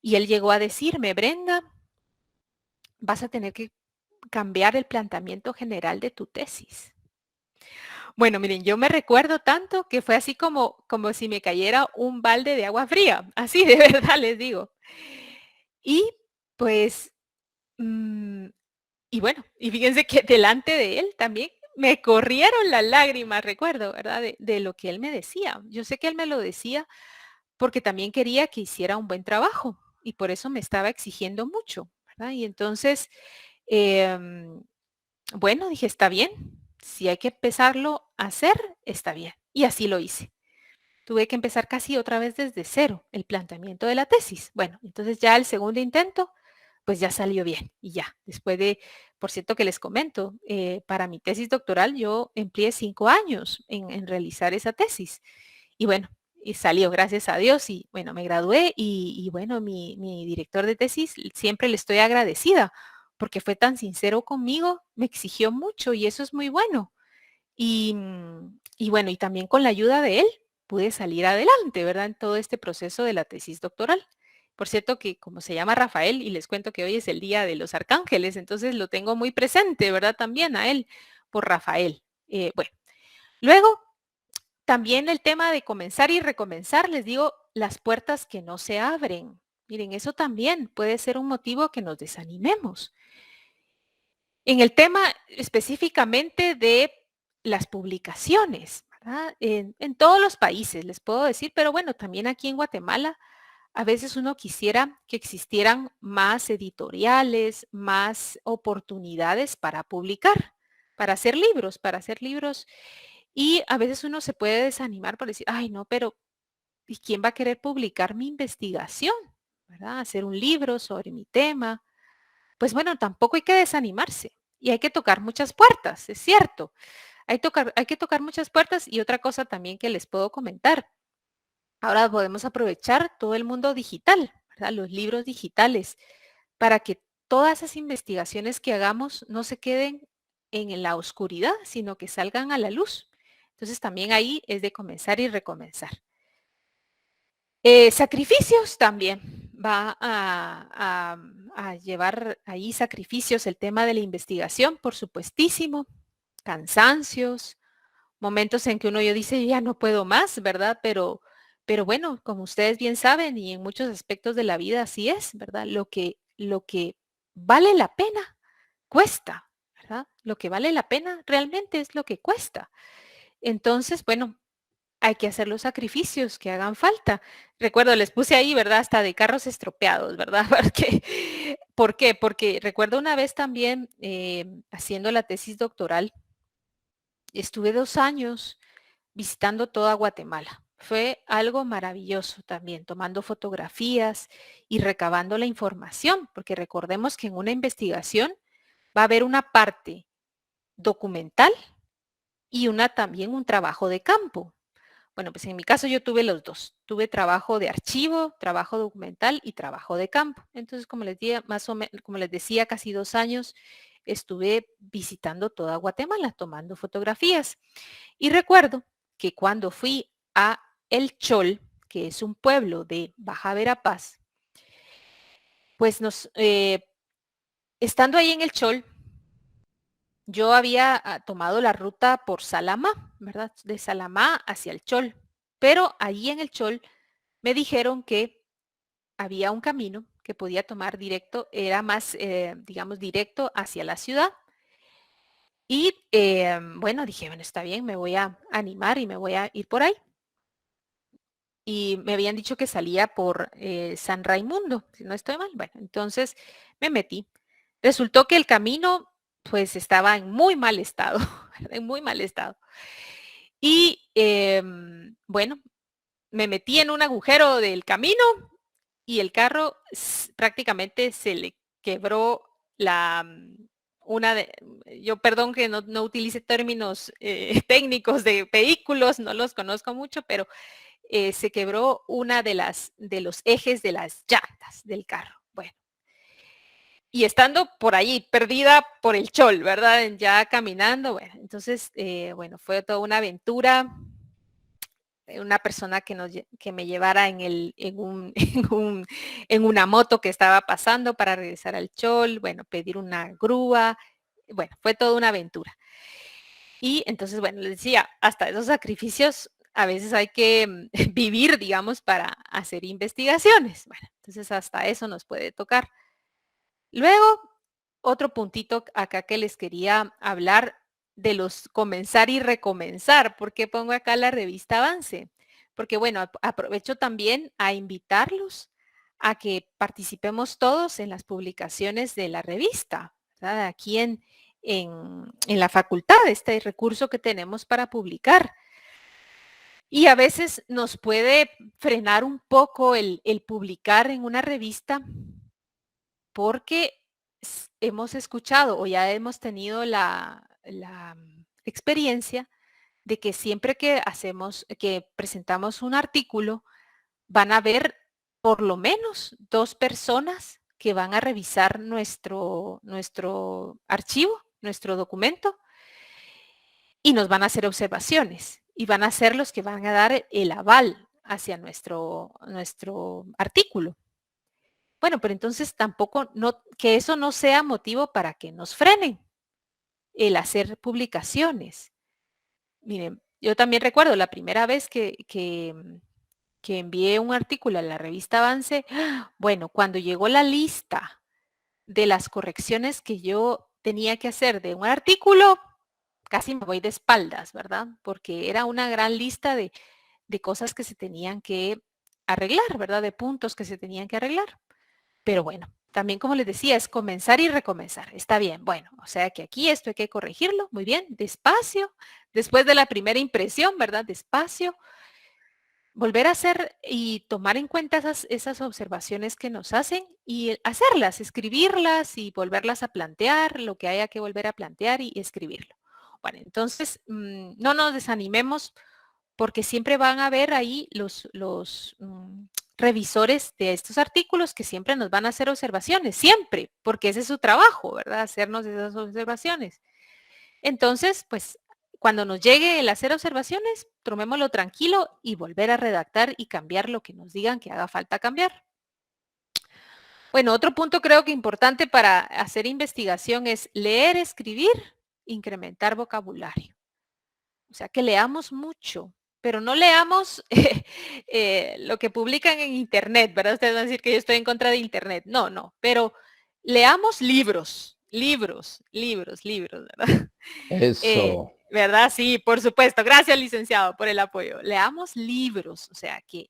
Y él llegó a decirme, Brenda, vas a tener que cambiar el planteamiento general de tu tesis. Bueno, miren, yo me recuerdo tanto que fue así como si me cayera un balde de agua fría, así de verdad les digo. Y pues, y bueno, y fíjense que delante de él también me corrieron las lágrimas, recuerdo, ¿verdad? De lo que él me decía. Yo sé que él me lo decía porque también quería que hiciera un buen trabajo y por eso me estaba exigiendo mucho, ¿verdad? Y entonces, bueno, dije, está bien, si hay que empezarlo a hacer, está bien. Y así lo hice. Tuve que empezar casi otra vez desde cero el planteamiento de la tesis. Bueno, entonces ya el segundo intento, pues ya salió bien. Y ya, después de, por cierto que les comento, para mi tesis doctoral yo empleé 5 años en realizar esa tesis. Y bueno, y salió, gracias a Dios. Y bueno, me gradué y bueno, mi director de tesis siempre le estoy agradecida porque fue tan sincero conmigo, me exigió mucho y eso es muy bueno. Y bueno, y también con la ayuda de él pude salir adelante, ¿verdad? En todo este proceso de la tesis doctoral. Por cierto que como se llama Rafael y les cuento que hoy es el Día de los Arcángeles, entonces lo tengo muy presente, ¿verdad? También a él por Rafael. Bueno, luego también el tema de comenzar y recomenzar, les digo, las puertas que no se abren. Miren, eso también puede ser un motivo que nos desanimemos. En el tema específicamente de las publicaciones, ¿verdad? En todos los países, les puedo decir, pero bueno, también aquí en Guatemala, a veces uno quisiera que existieran más editoriales, más oportunidades para publicar, para hacer libros. Y a veces uno se puede desanimar por decir, ay, no, pero ¿y quién va a querer publicar mi investigación? ¿Verdad? Hacer un libro sobre mi tema. Pues bueno, tampoco hay que desanimarse y hay que tocar muchas puertas, es cierto. Hay que tocar muchas puertas y otra cosa también que les puedo comentar. Ahora podemos aprovechar todo el mundo digital, ¿verdad? Los libros digitales, para que todas esas investigaciones que hagamos no se queden en la oscuridad, sino que salgan a la luz. Entonces también ahí es de comenzar y recomenzar. Sacrificios también va a llevar ahí sacrificios el tema de la investigación, por supuestísimo, cansancios, momentos en que uno yo dice, ya no puedo más, ¿verdad? Pero bueno, como ustedes bien saben y en muchos aspectos de la vida así es, ¿verdad? Lo que vale la pena cuesta, ¿verdad? Lo que vale la pena realmente es lo que cuesta. Entonces, bueno, hay que hacer los sacrificios que hagan falta. Recuerdo, les puse ahí, ¿verdad? Hasta de carros estropeados, ¿verdad? ¿Por qué? Porque recuerdo una vez también haciendo la tesis doctoral, estuve 2 años visitando toda Guatemala. Fue algo maravilloso también, tomando fotografías y recabando la información, porque recordemos que en una investigación va a haber una parte documental y una también un trabajo de campo. Bueno, pues en mi caso yo tuve los dos. Tuve trabajo de archivo, trabajo documental y trabajo de campo. Entonces, como les decía, más o menos, como les decía, casi 2 años estuve visitando toda Guatemala, tomando fotografías. Y recuerdo que cuando fui a El Chol, que es un pueblo de Baja Verapaz, pues estando ahí en El Chol, yo había tomado la ruta por Salamá, ¿verdad? De Salamá hacia El Chol. Pero allí en El Chol me dijeron que había un camino que podía tomar directo, era más, digamos, directo hacia la ciudad. Y bueno, dije, bueno, está bien, me voy a animar y me voy a ir por ahí. Y me habían dicho que salía por San Raimundo, si no estoy mal. Bueno, entonces me metí. Resultó que el camino pues estaba en muy mal estado, en muy mal estado. Y bueno, me metí en un agujero del camino y el carro prácticamente se le quebró una de, yo perdón que no utilice términos técnicos de vehículos, no los conozco mucho, pero se quebró una de los ejes de las llantas del carro. Bueno, y estando por allí, perdida por el Chol, ¿verdad? Ya caminando, bueno, entonces, bueno, fue toda una aventura, una persona que me llevara en una moto que estaba pasando para regresar al Chol, bueno, pedir una grúa, bueno, fue toda una aventura. Y entonces, bueno, les decía, hasta esos sacrificios a veces hay que vivir, digamos, para hacer investigaciones. Bueno, entonces hasta eso nos puede tocar. Luego, otro puntito acá que les quería hablar de los comenzar y recomenzar. ¿Por qué pongo acá la revista Avance? Porque bueno, aprovecho también a invitarlos a que participemos todos en las publicaciones de la revista, ¿verdad? Aquí en la facultad, este recurso que tenemos para publicar. Y a veces nos puede frenar un poco el publicar en una revista porque hemos escuchado o ya hemos tenido la experiencia de que siempre que presentamos un artículo, van a haber por lo menos 2 personas que van a revisar nuestro archivo, nuestro documento, y nos van a hacer observaciones y van a ser los que van a dar el aval hacia nuestro artículo. Bueno, pero entonces tampoco, que eso no sea motivo para que nos frenen el hacer publicaciones. Miren, yo también recuerdo la primera vez que envié un artículo a la revista Avance, bueno, cuando llegó la lista de las correcciones que yo tenía que hacer de un artículo, casi me voy de espaldas, ¿verdad? Porque era una gran lista de cosas que se tenían que arreglar, ¿verdad? De puntos que se tenían que arreglar. Pero bueno, también como les decía, es comenzar y recomenzar. Está bien, bueno, o sea que aquí esto hay que corregirlo, muy bien, despacio, después de la primera impresión, ¿verdad? Despacio, volver a hacer y tomar en cuenta esas observaciones que nos hacen y hacerlas, escribirlas y volverlas a plantear, lo que haya que volver a plantear y escribirlo. Bueno, entonces no nos desanimemos porque siempre van a haber ahí los revisores de estos artículos que siempre nos van a hacer observaciones, siempre, porque ese es su trabajo, ¿verdad? Hacernos esas observaciones. Entonces, pues, cuando nos llegue el hacer observaciones, tomémoslo tranquilo y volver a redactar y cambiar lo que nos digan que haga falta cambiar. Bueno, otro punto creo que importante para hacer investigación es leer, escribir, incrementar vocabulario. O sea, que leamos mucho, pero no leamos lo que publican en Internet, ¿verdad? Ustedes van a decir que yo estoy en contra de Internet. No, no, pero leamos libros, ¿verdad? Eso. ¿Verdad? Sí, por supuesto. Gracias, licenciado, por el apoyo. Leamos libros, o sea, que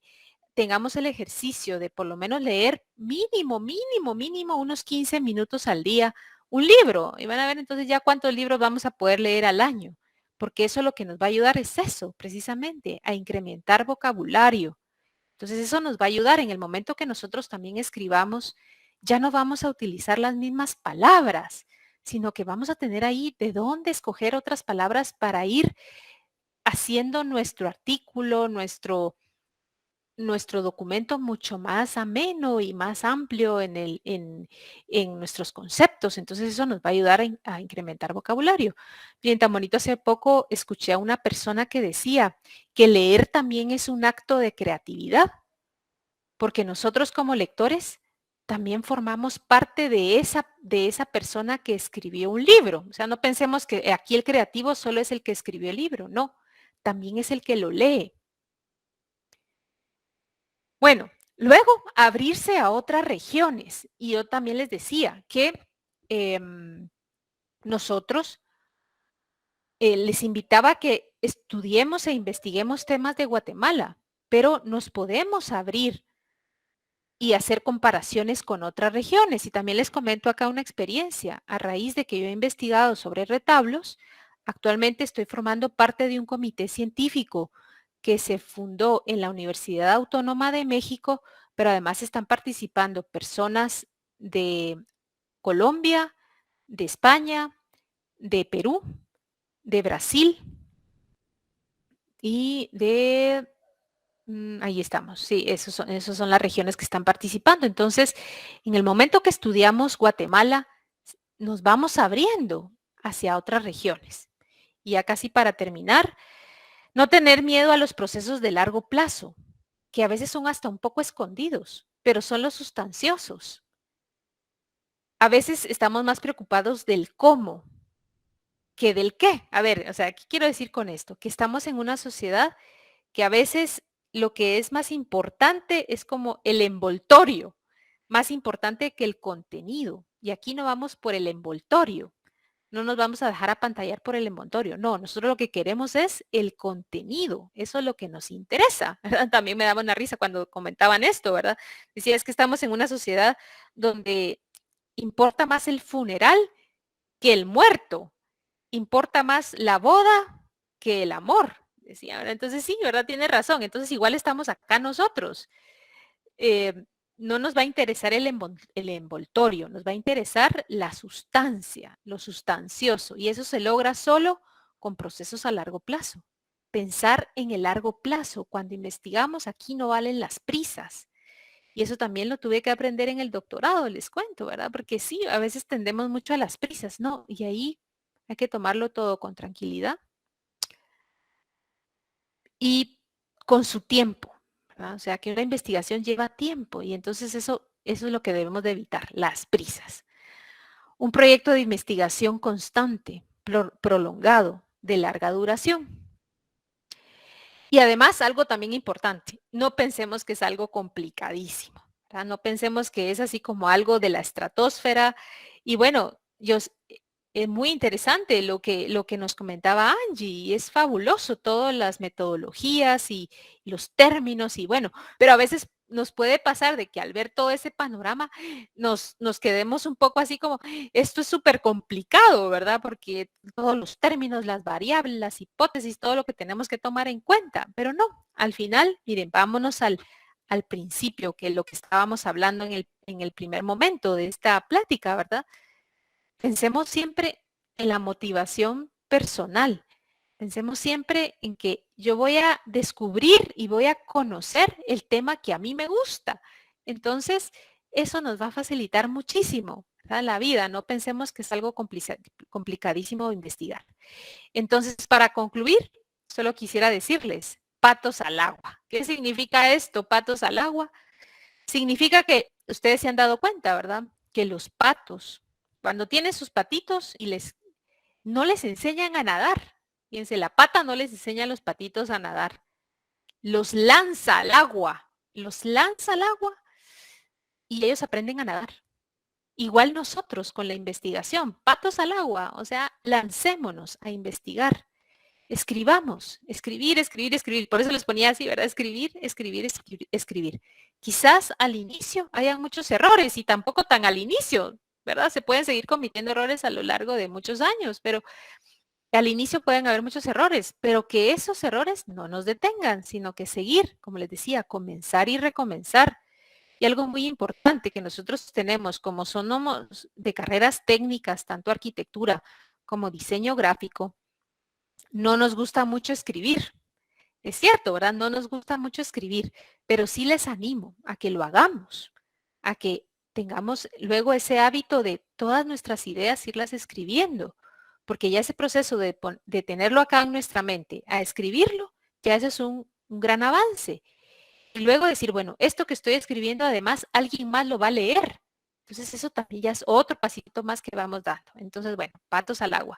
tengamos el ejercicio de por lo menos leer mínimo unos 15 minutos al día un libro. Y van a ver entonces ya cuántos libros vamos a poder leer al año, porque eso lo que nos va a ayudar es eso, precisamente, a incrementar vocabulario. Entonces eso nos va a ayudar en el momento que nosotros también escribamos, ya no vamos a utilizar las mismas palabras, sino que vamos a tener ahí de dónde escoger otras palabras para ir haciendo nuestro artículo, nuestro documento mucho más ameno y más amplio en nuestros conceptos. Entonces eso nos va a ayudar a incrementar vocabulario. Bien, tan bonito, hace poco escuché a una persona que decía que leer también es un acto de creatividad, porque nosotros como lectores también formamos parte de esa persona que escribió un libro. O sea, no pensemos que aquí el creativo solo es el que escribió el libro, no, también es el que lo lee. Bueno, luego abrirse a otras regiones. Y yo también les decía que nosotros les invitaba a que estudiemos e investiguemos temas de Guatemala, pero nos podemos abrir y hacer comparaciones con otras regiones. Y también les comento acá una experiencia. A raíz de que yo he investigado sobre retablos, actualmente estoy formando parte de un comité científico que se fundó en la Universidad Autónoma de México, pero además están participando personas de Colombia, de España, de Perú, de Brasil y de ahí estamos, sí, esas son las regiones que están participando. Entonces, en el momento que estudiamos Guatemala, nos vamos abriendo hacia otras regiones. Y ya casi para terminar, no tener miedo a los procesos de largo plazo, que a veces son hasta un poco escondidos, pero son los sustanciosos. A veces estamos más preocupados del cómo que del qué. A ver, o sea, ¿qué quiero decir con esto? Que estamos en una sociedad que a veces lo que es más importante es como el envoltorio, más importante que el contenido. Y aquí no vamos por el envoltorio, no nos vamos a dejar apantallar por el envoltorio. No, nosotros lo que queremos es el contenido, eso es lo que nos interesa. ¿Verdad? También me daba una risa cuando comentaban esto, ¿verdad? Decía, es que estamos en una sociedad donde importa más el funeral que el muerto, importa más la boda que el amor. Decía, ¿verdad? Entonces sí, ¿verdad? Tiene razón. Entonces igual estamos acá nosotros. No nos va a interesar el envoltorio, nos va a interesar la sustancia, lo sustancioso. Y eso se logra solo con procesos a largo plazo. Pensar en el largo plazo. Cuando investigamos, aquí no valen las prisas. Y eso también lo tuve que aprender en el doctorado, les cuento, ¿verdad? Porque sí, a veces tendemos mucho a las prisas, ¿no? Y ahí hay que tomarlo todo con tranquilidad y con su tiempo, ¿verdad? O sea, que una investigación lleva tiempo y entonces eso es lo que debemos de evitar, las prisas. Un proyecto de investigación constante, prolongado, de larga duración. Y además, algo también importante, no pensemos que es algo complicadísimo, ¿verdad? No pensemos que es así como algo de la estratosfera. Y bueno, es muy interesante lo que nos comentaba Angie, y es fabuloso todas las metodologías y los términos, y bueno, pero a veces nos puede pasar de que al ver todo ese panorama nos quedemos un poco así como, esto es súper complicado, ¿verdad? Porque todos los términos, las variables, las hipótesis, todo lo que tenemos que tomar en cuenta, pero no, al final, miren, vámonos al principio, que es lo que estábamos hablando en el primer momento de esta plática, ¿verdad? Pensemos siempre en la motivación personal. Pensemos siempre en que yo voy a descubrir y voy a conocer el tema que a mí me gusta. Entonces, eso nos va a facilitar muchísimo, ¿verdad? La vida. No pensemos que es algo complicadísimo de investigar. Entonces, para concluir, solo quisiera decirles, patos al agua. ¿Qué significa esto, patos al agua? Significa que ustedes se han dado cuenta, ¿verdad? Que los patos, cuando tienen sus patitos y no les enseñan a nadar. Fíjense, la pata no les enseña a los patitos a nadar. Los lanza al agua. Los lanza al agua y ellos aprenden a nadar. Igual nosotros con la investigación, patos al agua, o sea, lancémonos a investigar. Escribamos, escribir, escribir, escribir. Por eso les ponía así, ¿verdad? Escribir, escribir, escribir, escribir. Quizás al inicio hayan muchos errores y tampoco tan al inicio, ¿verdad? Se pueden seguir cometiendo errores a lo largo de muchos años, pero al inicio pueden haber muchos errores, pero que esos errores no nos detengan, sino que seguir, como les decía, comenzar y recomenzar. Y algo muy importante que nosotros tenemos, como somos de carreras técnicas, tanto arquitectura como diseño gráfico, no nos gusta mucho escribir. Es cierto, ¿verdad? No nos gusta mucho escribir, pero sí les animo a que lo hagamos, a que tengamos luego ese hábito de todas nuestras ideas irlas escribiendo, porque ya ese proceso de tenerlo acá en nuestra mente, a escribirlo, ya ese es un gran avance. Y luego decir, bueno, esto que estoy escribiendo, además, alguien más lo va a leer. Entonces, eso también ya es otro pasito más que vamos dando. Entonces, bueno, patos al agua.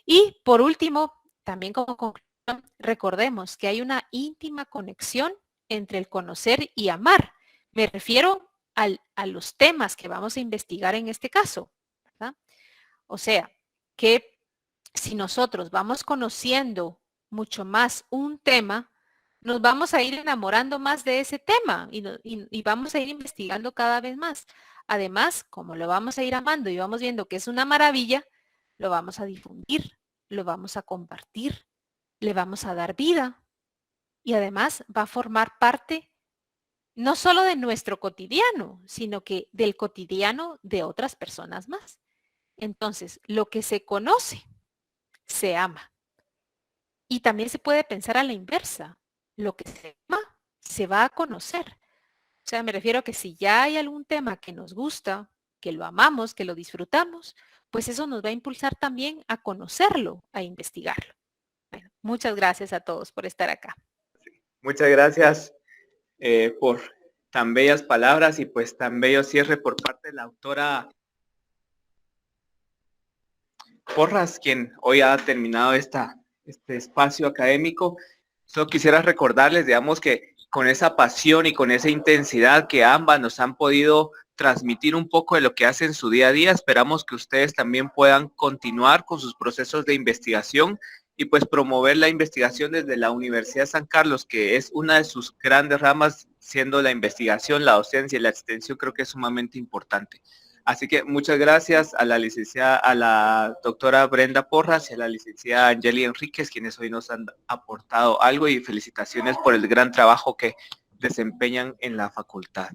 Y por último, también como conclusión, recordemos que hay una íntima conexión entre el conocer y amar. Me refiero a los temas que vamos a investigar en este caso, ¿verdad? O sea, que si nosotros vamos conociendo mucho más un tema, nos vamos a ir enamorando más de ese tema y vamos a ir investigando cada vez más. Además, como lo vamos a ir amando y vamos viendo que es una maravilla, lo vamos a difundir, lo vamos a compartir, le vamos a dar vida y además va a formar parte no solo de nuestro cotidiano, sino que del cotidiano de otras personas más. Entonces, lo que se conoce, se ama. Y también se puede pensar a la inversa. Lo que se ama, se va a conocer. O sea, me refiero a que si ya hay algún tema que nos gusta, que lo amamos, que lo disfrutamos, pues eso nos va a impulsar también a conocerlo, a investigarlo. Bueno, muchas gracias a todos por estar acá. Muchas gracias por tan bellas palabras y pues tan bello cierre por parte de la autora Porras, quien hoy ha terminado este espacio académico. Solo quisiera recordarles, digamos, que con esa pasión y con esa intensidad que ambas nos han podido transmitir un poco de lo que hacen su día a día, esperamos que ustedes también puedan continuar con sus procesos de investigación y pues promover la investigación desde la Universidad de San Carlos, que es una de sus grandes ramas, siendo la investigación, la docencia y la extensión, creo que es sumamente importante. Así que muchas gracias a la doctora Brenda Porras y a la licenciada Angeli Enríquez, quienes hoy nos han aportado algo, y felicitaciones por el gran trabajo que desempeñan en la facultad.